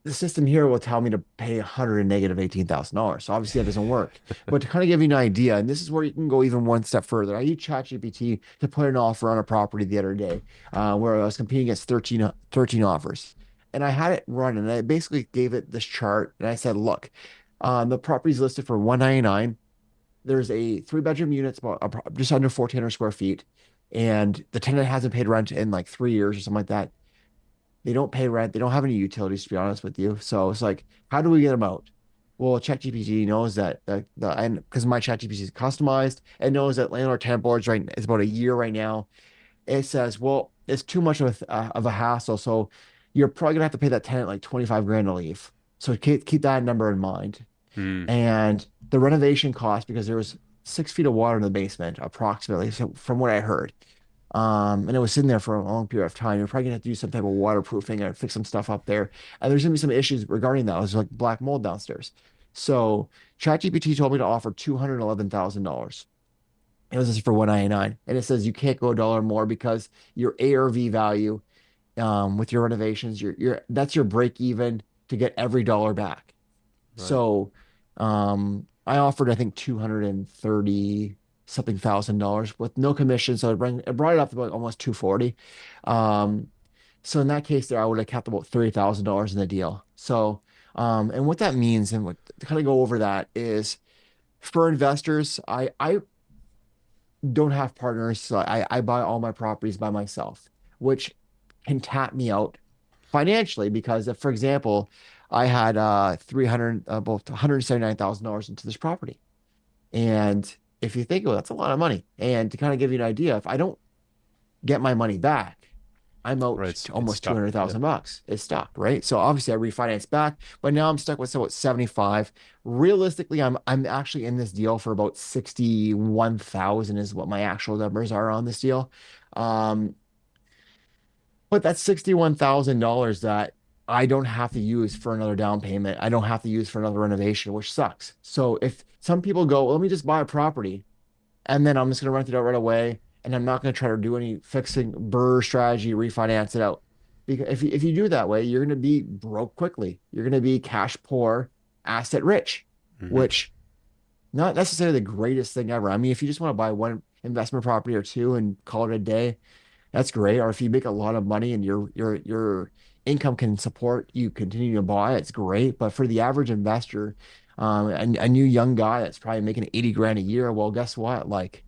the system here will tell me to pay 100 and negative $18,000. So obviously that doesn't work. But to kind of give you an idea, and this is where you can go even one step further. I used ChatGPT to put an offer on a property the other day, where I was competing against 13 offers. And I had it run, and I basically gave it this chart, and I said, look, the property's listed for 199. There's a three-bedroom unit, it's about just under 1,400 square feet, and the tenant hasn't paid rent in like 3 years or something like that. They don't pay rent. They don't have any utilities, to be honest with you. So it's like, how do we get them out? Well, ChatGPT knows that and because my ChatGPT is customized, it knows that landlord tenant boards right is about a year right now. It says, well, it's too much of a hassle, so you're probably gonna have to pay that tenant like 25 grand to leave. So keep that number in mind. Hmm. And the renovation cost, because there was 6 feet of water in the basement, approximately, so from what I heard. And it was sitting there for a long period of time. You're probably gonna have to do some type of waterproofing and fix some stuff up there. And there's gonna be some issues regarding that. It was like black mold downstairs. So ChatGPT told me to offer $211,000. It was just for 199. And it says you can't go a dollar more because your ARV value, with your renovations, your that's your break even to get every dollar back. Right. So I offered, I think, 230 something $1,000 with no commission. So it brought it up to about almost 240. Um, so in that case there, I would have kept about $30,000 in the deal. So and what that means, and what to kind of go over that is, for investors, I don't have partners. So I buy all my properties by myself, which can tap me out financially, because if, for example, I had 300 about $179,000 into this property. And if you think, well, that's a lot of money. And to kind of give you an idea, if I don't get my money back, I'm out Right. to It's almost stuck. Yeah. 200,000 bucks. It's stuck, right? So obviously I refinanced back, but now I'm stuck with about 75. Realistically, I'm actually in this deal for about 61,000 is what my actual numbers are on this deal. Um, but that's $61,000 that I don't have to use for another down payment. I don't have to use for another renovation, which sucks. So if some people go, well, let me just buy a property and then I'm just going to rent it out right away, and I'm not going to try to do any fixing burr strategy, refinance it out. Because if you do it that way, you're going to be broke quickly. You're going to be cash poor, asset rich, Hmm. which not necessarily the greatest thing ever. I mean, if you just want to buy one investment property or two and call it a day, that's great. Or if you make a lot of money and your income can support you continue to buy, it's great. But for the average investor, a new young guy that's probably making 80 grand a year, well, guess what? Like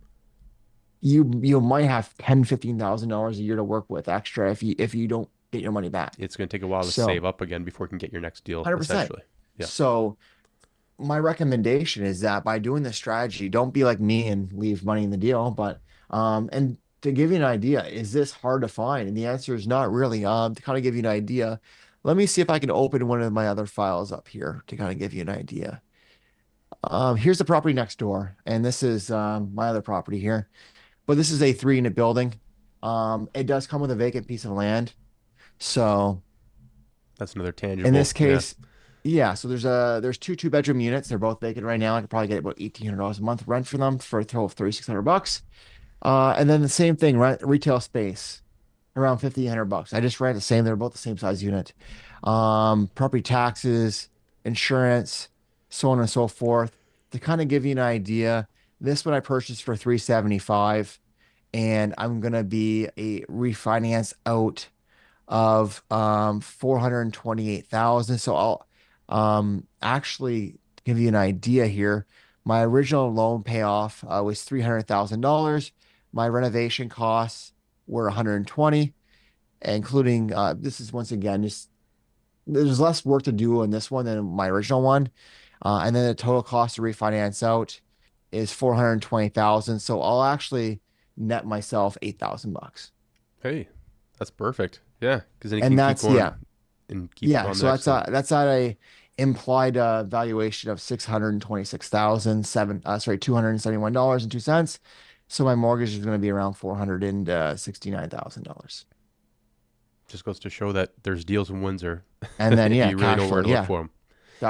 you might have 10, $15,000 a year to work with extra if you don't get your money back. It's going to take a while to So save up again before you can get your next deal, 100%. essentially. Yeah. So my recommendation is that by doing this strategy, don't be like me and leave money in the deal. But and to give you an idea, is this hard to find? And the answer is not really. To kind of give you an idea, let me see if I can open one of my other files up here to kind of give you an idea. Here's the property next door, and this is my other property here. But this is a 3 unit building. It does come with a vacant piece of land. So That's another in tangible. this Yeah. case, yeah, so there's two bedroom units. They're both vacant right now. I could probably get about $1,800 a month rent for them for a total of $3,600. And then the same thing, rent retail space around 1,500 bucks. I just ran the same. They're both the same size unit. Property taxes, insurance, so on and so forth. To kind of give you an idea, this one I purchased for 375, and I'm gonna be a refinance out of 428,000. So I'll actually give you an idea here. My original loan payoff was $300,000. My renovation costs were 120, including this is once again just there's less work to do on this one than my original one. And then the total cost to refinance out is 420,000. So I'll actually net myself 8,000 bucks. Hey, that's perfect. Yeah, because then you And can keep that's going yeah. and keep Yeah, on the so next one. that's at a implied valuation of 626,000 $271.02. So my mortgage is going to be around $469,000. Just goes to show that there's deals in Windsor And then if yeah, you really cash know flow, where to look yeah, for them.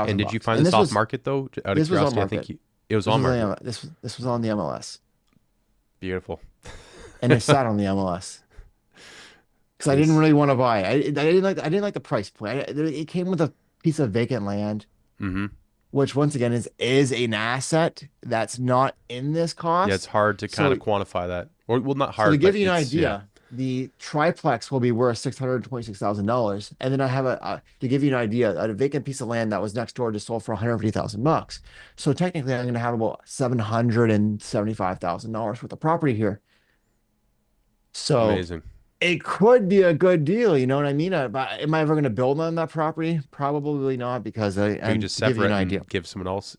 And thousand did you bucks. find And this off market though? Out of this was on curiosity, I think market. it was This on was market. this was on the MLS, Beautiful. and it sat on the MLS because I didn't Nice. really want to buy. I didn't like the price point. It came with a piece of vacant land, Mm-hmm. which once again is an asset that's not in this Yeah, it's cost. hard to kind So of quantify that. Or well, not So to hard, give but you an it's yeah. idea, the triplex will be worth $626,000. And then I have to give you an idea, a vacant piece of land that was next door just sold for 150,000 bucks. So technically, I'm going to have about $775,000 worth of property here. So Amazing. it could be a good deal. You know what I mean? But am I ever going to build on that property? Probably not, because But you and just to give you sever an it idea, and give someone else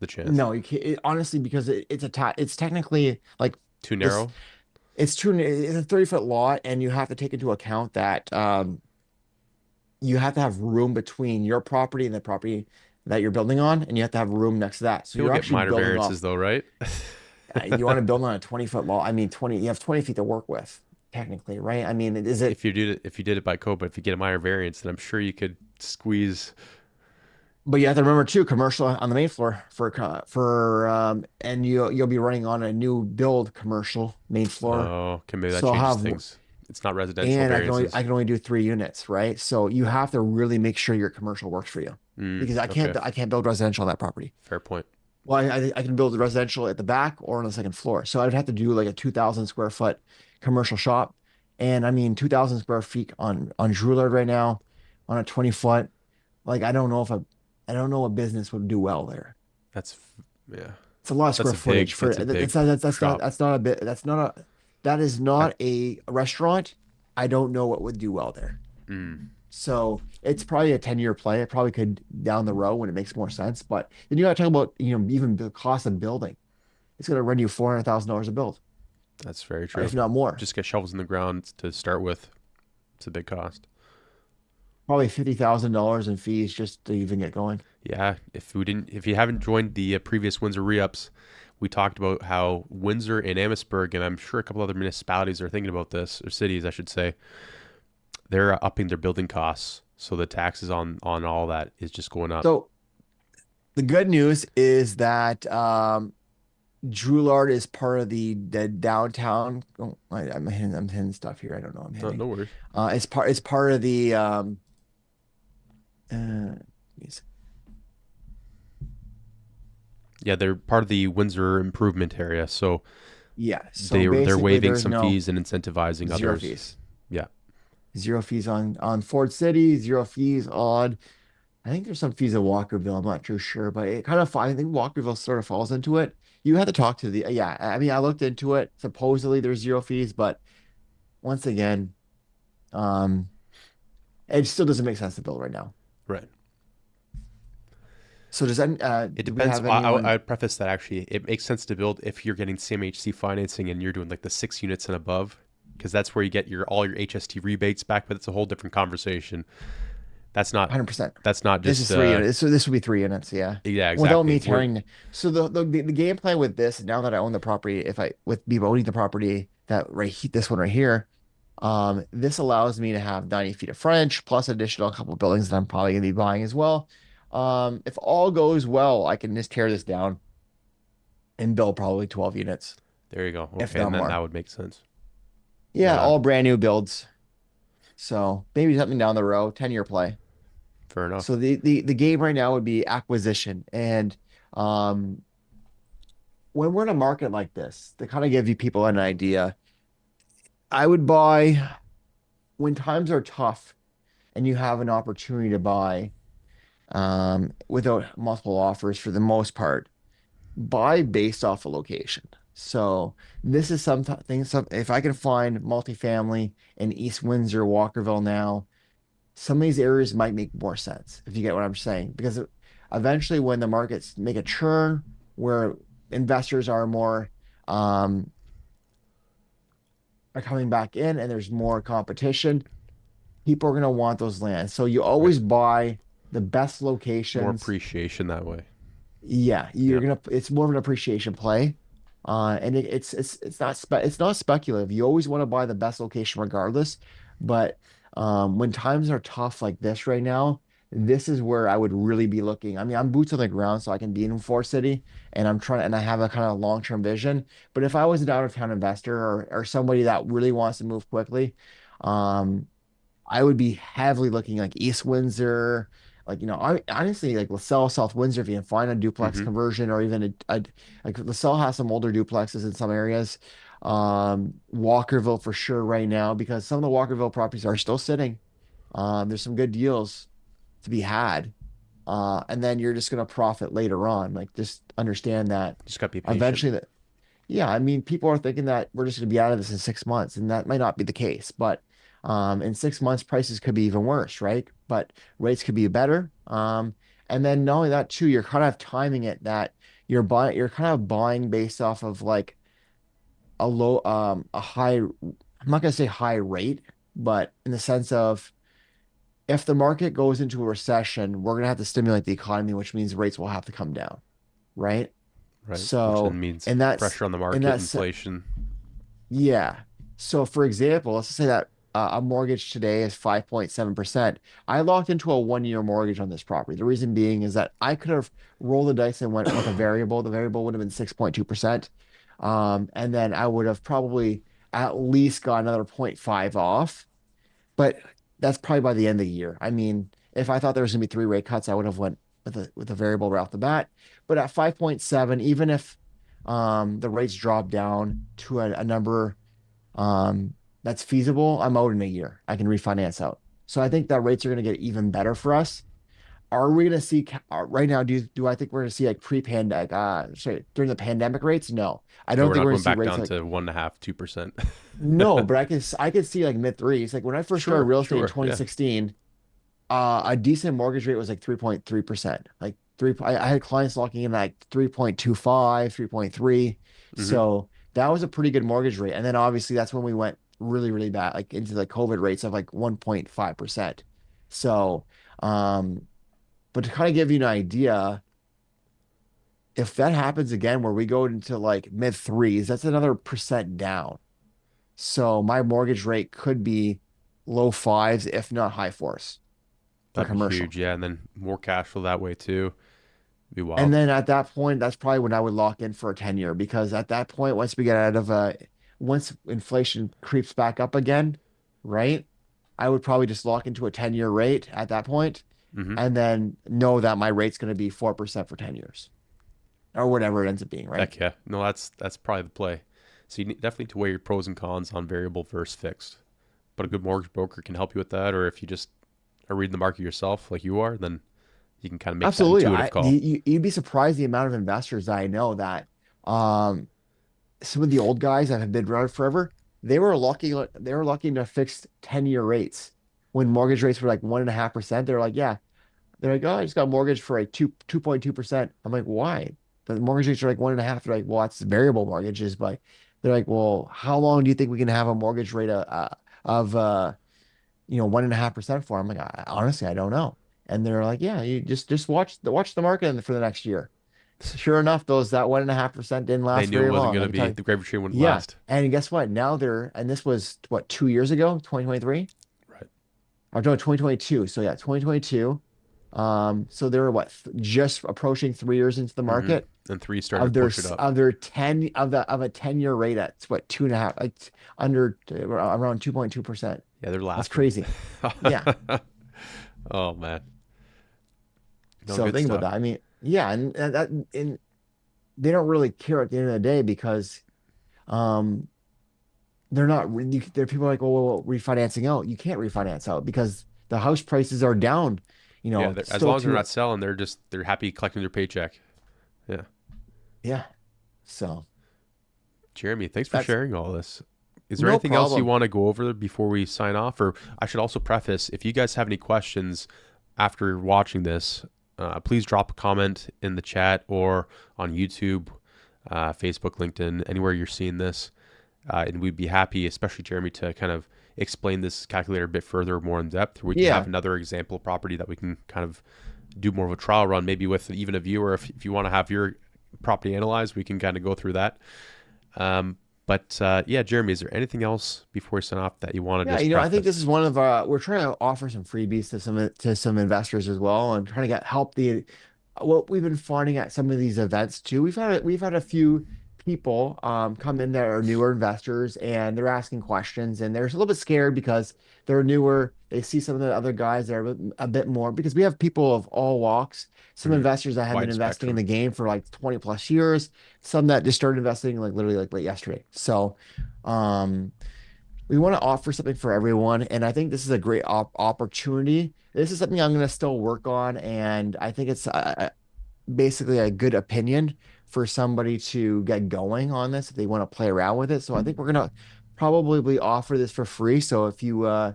the chance. no, you can't, honestly, because it's technically like Too this. narrow? It's true. It's a 30-foot lot, and you have to take into account that you have to have room between your property and the property that you're building on, and you have to have room next to that. So People you're get actually minor building off. variances though, right? You want to build on a 20-foot lot. I mean, 20. You have 20 feet to work with, technically, right? I mean, is it? If you did it by code, but if you get a minor variance, then I'm sure you could squeeze. But you have to remember too, commercial on the main floor and you'll be running on a new build commercial main floor. Oh, okay, maybe that So I'll changes have things. It's not residential and variances. I can only do 3 units, right? So you have to really make sure your commercial works for you, because Okay, I can't build residential on that property. fair point. Well, I can build residential at the back or on the second floor. So I'd have to do like a 2,000 square foot commercial shop, and I mean 2,000 square feet on Douillard right now, on a 20 foot. Like I don't know what business would do well there. That's yeah. It's a lot of square footage for That's a it's big not shop. that's not a bit that's not a that is I, not a restaurant. I don't know what would do well there. mm, So it's probably a 10-year play. It probably could down the road when it makes more sense. But then you got to talk about, even the cost of building. It's going to run you $400,000 a build, that's very or true. if not more. Just get shovels in the ground to start with. It's a big cost. Probably $50,000 in fees just to even get going. Yeah, if you haven't joined the previous Windsor re-ups, we talked about how Windsor and Amherstburg, and I'm sure a couple other municipalities are thinking about this, or cities, I should say, they're upping their building costs. So the taxes on all that is just going up. So the good news is that Droulard is part of the downtown. Oh, I'm hitting stuff here. I don't know. I'm No, hitting. no worries. It's part of the uh, Yeah, they're part of the Windsor improvement area, so yeah. So they're basically, waiving there's some no fees and incentivizing zero others. fees. Yeah, Zero fees on Ford City, zero fees on, I think there's some fees at Walkerville. I'm not too sure, but it kind of, I think Walkerville sort of falls into it. You have to talk to yeah, I mean, I looked into it. Supposedly there's zero fees, but once again, um, it still doesn't make sense to build right now. right. So It do we depends. have anyone? I preface that actually, it makes sense to build if you're getting CMHC financing and you're doing like the 6 units and above, because that's where you get all your HST rebates back. But it's a whole different conversation. That's not 100%. that's not This is just 3 units. So this would be 3 units. Yeah. yeah, Without exactly. me tearing. So the game plan with this, now that I own the property, if I with me owning the property, that this one right here, This allows me to have 90 feet of frontage plus additional couple buildings that I'm probably going to be buying as well. If all goes well, I can just tear this down and build probably 12 units, There you go. if Okay, not and then that more. would make sense. Yeah, Right on. all brand new builds. So maybe something down the road, 10-year play. Fair enough. So the game right now would be acquisition. And um, when we're in a market like this, to kind of give you people an idea, I would buy when times are tough and you have an opportunity to buy without multiple offers for the most part, buy based off a location. So this is something, if I can find multifamily in East Windsor, Walkerville now, some of these areas might make more sense if you get what I'm saying. Because eventually, when the markets make a churn where investors um, are coming back in and there's more competition, people are going to want those lands. So you Right. always buy the best More locations. appreciation that way. Yeah, you're Yep. gonna. It's more of an appreciation play, and it's not speculative. You always want to buy the best location regardless. But when times are tough like this right now, this is where I would really be looking. I mean, I'm boots on the ground, so I can be in Forest City, and I have a kind of long-term vision. But if I was an out-of-town investor or somebody that really wants to move quickly, um, I would be heavily looking like East Windsor, like I honestly like LaSalle, South Windsor. If you can find a duplex Mm-hmm. conversion, or even like LaSalle has some older duplexes in some areas. Walkerville for sure right now because some of the Walkerville properties are still sitting. There's some good deals to be had, and then you're just gonna profit later on. Like just understand that Just gotta be patient. eventually that yeah, I mean, people are thinking that we're just going to be out of this in 6 months, and that might not be the case. But in 6 months, prices could be even worse, right? But rates could be better. And then not only that, too, you're kind of timing it that you're kind of buying based off of like a high, I'm not going to say high rate, but in the sense of if the market goes into a recession, we're going to have to stimulate the economy, which means rates will have to come down, right? Right. Which So, then means and that's pressure on the and market, that's inflation. Yeah. So for example, let's just say that a mortgage today is 5.7%. I locked into a 1-year mortgage on this property. The reason being is that I could have rolled the dice and went with a variable. The variable would have been 6.2%. And then I would have probably at least got another zero point 0.5 off. But that's probably by the end of the year. I mean, if I thought there was gonna be three rate cuts, I would have went with a variable right off the bat. But at 5.7, even if the rates drop down to a number that's feasible, I'm out in a year. I can refinance out. So I think that rates are going to get even better for us. Are we going to see right now? Do I think we're going to see like pre-pandemic, sorry, during the pandemic rates? No, I Yeah, don't we're think not we're going going to see back rates down like to 1.5, 2%. no, but I could see like mid threes. Like when I first started Sure, real estate in sure. Yeah. 2016, a decent mortgage rate was like 3.3%. Like I had clients locking in like 3.25, 3.3. Mm-hmm. So that was a pretty good mortgage rate. And then obviously that's when we went really, really bad, like into the COVID rates of like 1.5%. So, um, but to kind of give you an idea, if that happens again where we go into like mid threes, that's another percent down. So my mortgage rate could be low fives, if not high fours for That'd be commercial. huge. Yeah, and then more cash flow that way too. Be And wild. then at that point, that's probably when I would lock in for a 10-year because at that point, once inflation creeps back up again, right? I would probably just lock into a 10-year rate at that point Mm-hmm. and then know that my rate's going to be 4% for 10 years or whatever it ends up being, right? Heck yeah. No, that's probably the play. So definitely need to weigh your pros and cons on variable versus fixed. But a good mortgage broker can help you with that. Or if you just are reading the market yourself, like you are, then you can kind of make that Absolutely. intuitive call. You'd be surprised the amount of investors that I know that um, some of the old guys that have been around forever, they were locking to fixed 10-year rates when mortgage rates were like 1.5%. They're like, yeah. They're like, oh, I just got a mortgage for like 2.2%. I'm like, why? The mortgage rates are like 1.5. They're like, well, that's variable mortgages, but they're like, well, how long do you think we can have a mortgage rate of 1.5% for? I'm like, honestly, I don't know. And they're like, yeah, you just watch the market for the next year. sure enough, that 1.5% didn't They last knew it very wasn't long. going I to can tell be, you. the gravy train wouldn't Yeah. last. And guess what? Now and this was what, 2 years ago, 2023? Right. Or no, 2022. So yeah, 2022. So they're just approaching 3 years into the Hmm. market And three started to push it up. of their 10 of a 10-year rate at what, two and a half, like under around 2.2%. Yeah, they're That's lasting. crazy. Yeah. Oh man. No, So good think about stuff. that. I mean, yeah, and they don't really care at the end of the day because um they're not really, there are people like, oh, well, refinancing out. You can't refinance out because the house prices are down, Yeah, as still long as they're to, not selling, they're happy collecting their paycheck. Yeah. yeah. So Jeremy, thanks for that's sharing all this. Is there no anything else you problem. want to go over before we sign off? Or I should also preface, if you guys have any questions after watching this, please drop a comment in the chat or on YouTube, Facebook, LinkedIn, anywhere you're seeing this. And we'd be happy, especially Jeremy, to kind of explain this calculator a bit further, more in depth. Or we can have Yeah. another example property that we can kind of do more of a trial run, maybe with even a viewer. If you want to have your property analyzed, we can kind of go through that. But yeah, Jeremy, is there anything else before we sign off that you want to Yeah, just I think this preface? is one of our, we're trying to offer some freebies to some investors as well, and trying to get help the what we've been finding at some of these events too. We've had a few people come in that are newer investors, and they're asking questions, and they're a little bit scared because they're newer. They see some of the other guys that are a bit more, because we have people of all walks, some Hmm. investors that have been Wide investing in spectrum. the game for like 20 plus years, some that just started investing like literally like late yesterday. So um we want to offer something for everyone, and I think this is a great opportunity. This is something I'm going to still work on, and I think it's basically a good opinion for somebody to get going on this if they want to play around with it. So I think we're going to probably offer this for free. So if you are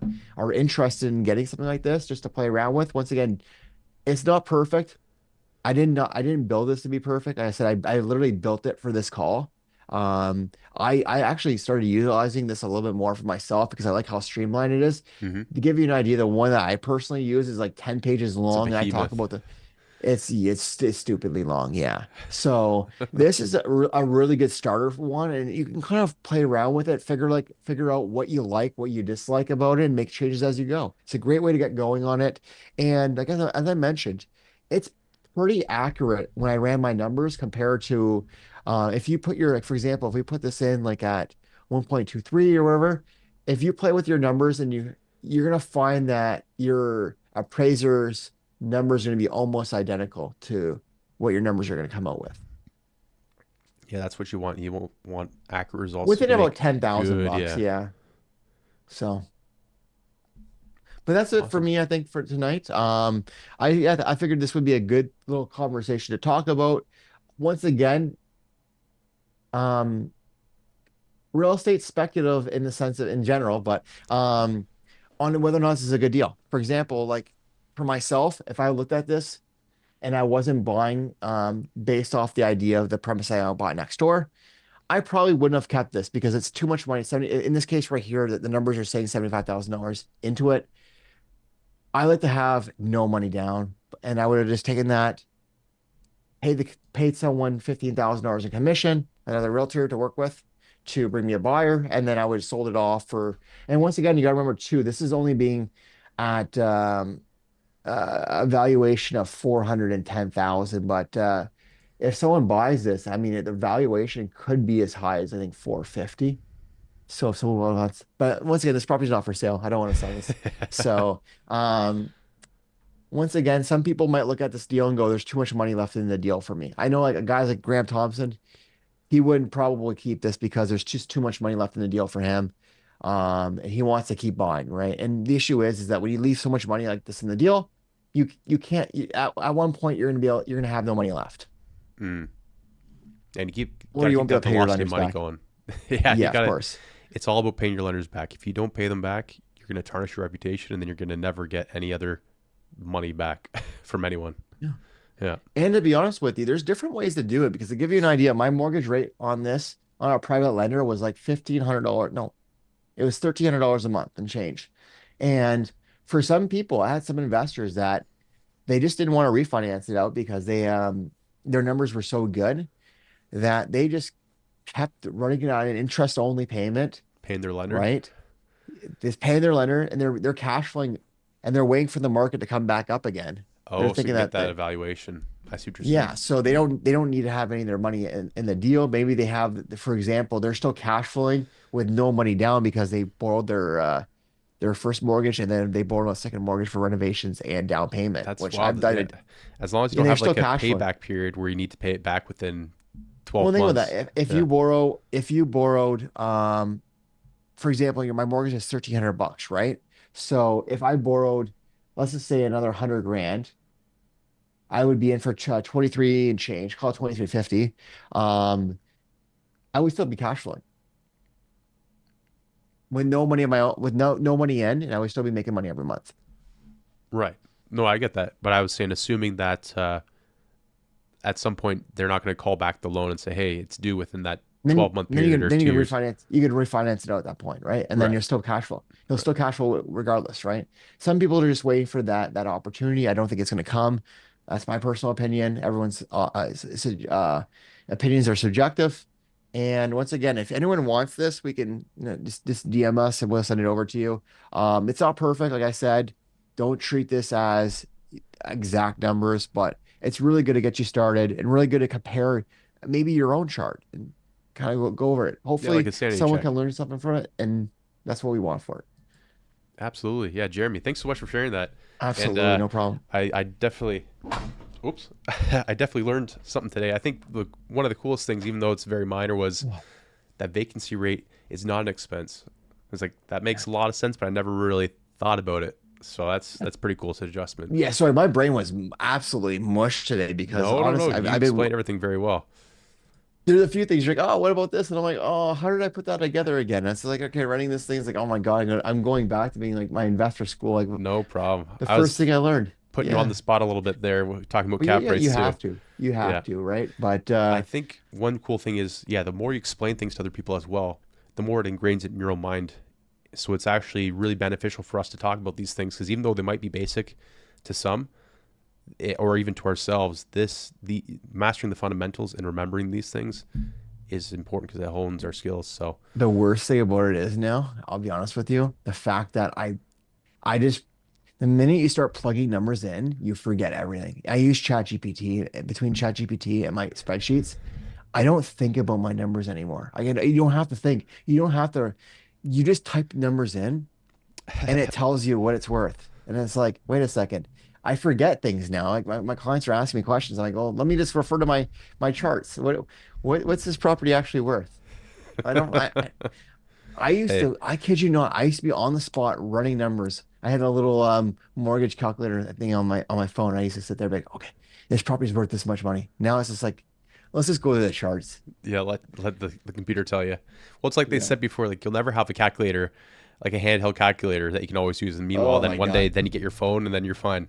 interested in getting something like this just to play around with, once again, it's not perfect. I didn't build this to be perfect. Like I said, I literally built it for this call. I actually started utilizing this a little bit more for myself because I like how streamlined it is. Hmm. To give you an idea, the one that I personally use is like 10 pages It's a long, and I talk behemoth. about it's stupidly long, yeah. So this is a really good starter for one, and you can kind of play around with it, figure out what you like, what you dislike about it, and make changes as you go. It's a great way to get going on it. And like as I mentioned, it's pretty accurate when I ran my numbers compared to if you put your, like, for example, if we put this in like at 1.23 or whatever, if you play with your numbers and you're gonna find that your appraisers numbers are going to be almost identical to what your numbers are going to come out with. Yeah, that's what you want. You won't want accurate results. You Within can about make 10,000 good. bucks, Yeah. yeah. So, but that's it for Awesome. me, I think, for tonight. I figured this would be a good little conversation to talk about. Once again, um, real estate speculative in the sense of in general, but on whether or not this is a good deal. For example, like for myself, if I looked at this and I wasn't buying based off the idea of the premise I bought next door, I probably wouldn't have kept this because it's too much money. 70, in this case right here, that the numbers are saying $75,000 into it. I like to have no money down, and I would have just taken that, paid someone $15,000 in commission, another realtor to work with, to bring me a buyer, and then I would have sold it off for. And once again, you got to remember too, this is only being at a valuation of 410,000, but if someone buys this, I mean, the valuation could be as high as I think 450. So if someone wants, but once again, this property's not for sale. I don't want to sell this. So once again, some people might look at this deal and go, "There's too much money left in the deal for me." I know like guys like Graham Thompson, he wouldn't probably keep this because there's just too much money left in the deal for him. And he wants to keep buying, right? And the issue is that when you leave so much money like this in the deal, you can't. At one point, you're gonna have no money left, Mm. And you keep or gotta you keep won't be able that to pay your velocity of lenders money back. going. Yeah, you Yeah, of gotta. course. It's all about paying your lenders back. If you don't pay them back, you're gonna tarnish your reputation, and then you're gonna never get any other money back from anyone. Yeah. Yeah. And to be honest with you, there's different ways to do it because to give you an idea, my mortgage rate on this on a private lender was like $1,500. No, it was $1,300 a month and change. And for some people, I had some investors that they just didn't want to refinance it out because their numbers were so good that they just kept running it on an interest only payment, Paying their lender. right? Just paying their lender, and they're cash flowing, and they're waiting for the market to come back up again. They're Oh, so you thinking can get that that that evaluation. I see what you're saying. yeah, so they don't need to have any of their money in the deal. Maybe they have, for example, they're still cash flowing with no money down because they borrowed their first mortgage, and then they borrowed a second mortgage for renovations and down payment, That's which I've wild. done Yeah. it, As long as you and don't they're have still like a cash flowing. payback period where you need to pay it back within Well, 12 think about months. that. If Yeah. you borrowed, for example, my mortgage is $1,300, right? So if I borrowed, let's just say another 100 grand, I would be in for 23 and change, call it 2350. Um, I would still be cash flowing with no money in my own, with no money in, and I would still be making money every month. Right. No, I get that. But I was saying, assuming that at some point they're not going to call back the loan and say, hey, it's due within that And then 12-month then you period can or then you 2 years. refinance. You could refinance it out at that point, right? And then Right. you're still cash flow. You'll Right. still cash flow regardless, right? Some people are just waiting for that opportunity. I don't think it's going to come. That's my personal opinion. Everyone's opinions are subjective. And once again, if anyone wants this, we can, just DM us and we'll send it over to you. It's not perfect, like I said. Don't treat this as exact numbers, but it's really good to get you started and really good to compare maybe your own chart and kind of go over it. Yeah, like Hopefully, a sanity someone check. can learn something from it, and that's what we want for it. Absolutely. Yeah, Jeremy, thanks so much for sharing that. And Absolutely, no problem. I definitely, oops, I definitely learned something today. I think one of the coolest things, even though it's very minor, was that vacancy rate is not an expense. It's like that makes a lot of sense, but I never really thought about it. So that's pretty cool. It's an adjustment. Yeah, sorry, my brain was absolutely mush today because No, no, no. honestly, You I've been explained everything very well. there's a few things you're like, oh, what about this? And I'm like, oh, how did I put that together again? And it's like, okay, running this thing is like, oh my God, I'm going back to being like my investor school, like No problem. the I first was thing I learned. putting you on Yeah. the spot a little bit there, talking about But yeah, cap yeah, rates too. you have Yeah. to, right? But I think one cool thing is, yeah, the more you explain things to other people as well, the more it ingrains it in your own mind. So it's actually really beneficial for us to talk about these things because even though they might be basic to some, or even to ourselves, the mastering the fundamentals and remembering these things is important because it hones our skills. So the worst thing about it is now, I'll be honest with you, the fact that I just the minute you start plugging numbers in, you forget everything. I use ChatGPT. Between ChatGPT and my spreadsheets, I don't think about my numbers anymore. You don't have to think. You don't have to. You just type numbers in, and it tells you what it's worth. And it's like, wait a second, I forget things now. Like my clients are asking me questions. I'm like, oh, let me just refer to my charts. What's this property actually worth? I don't. I used hey, to, I kid you not, I used to be on the spot running numbers. I had a little mortgage calculator thing on my phone. I used to sit there like, okay, this property's worth this much money. Now it's just like, let's just go to the charts. yeah, let the computer tell you. Well, it's like they Yeah. said before, like you'll never have a calculator, like a handheld calculator that you can always use. And meanwhile, Oh then my one day, God. then you get your phone and then you're fine.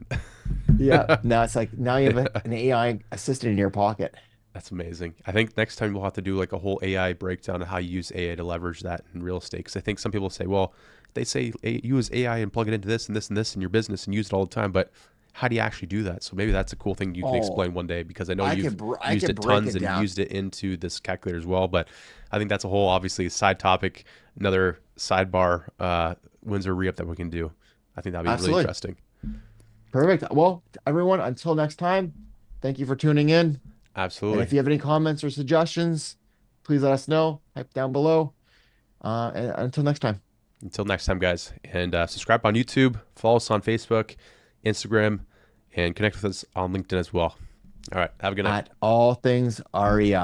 Yeah. Now it's like now you have an AI assistant in your pocket. That's amazing. I think next time we'll have to do like a whole AI breakdown of how you use AI to leverage that in real estate. Because I think some people say, well, they say use AI and plug it into this and this and this in your business and use it all the time. But how do you actually do that? So maybe that's a cool thing you can Oh, explain one day because I know you've I used could it break tons it and down. used it into this calculator as well. But I think that's a whole obviously side topic, another sidebar Windsor re-up that we can do. I think that'd be really Absolutely. interesting. Perfect. Well, everyone, until next time, thank you for tuning in. And if Absolutely. you have any comments or suggestions, please let us know. Type down below. And until next time. Until next time, guys. And subscribe on YouTube, follow us on Facebook, Instagram, and connect with us on LinkedIn as well. All right. Have a good night. At all things REI.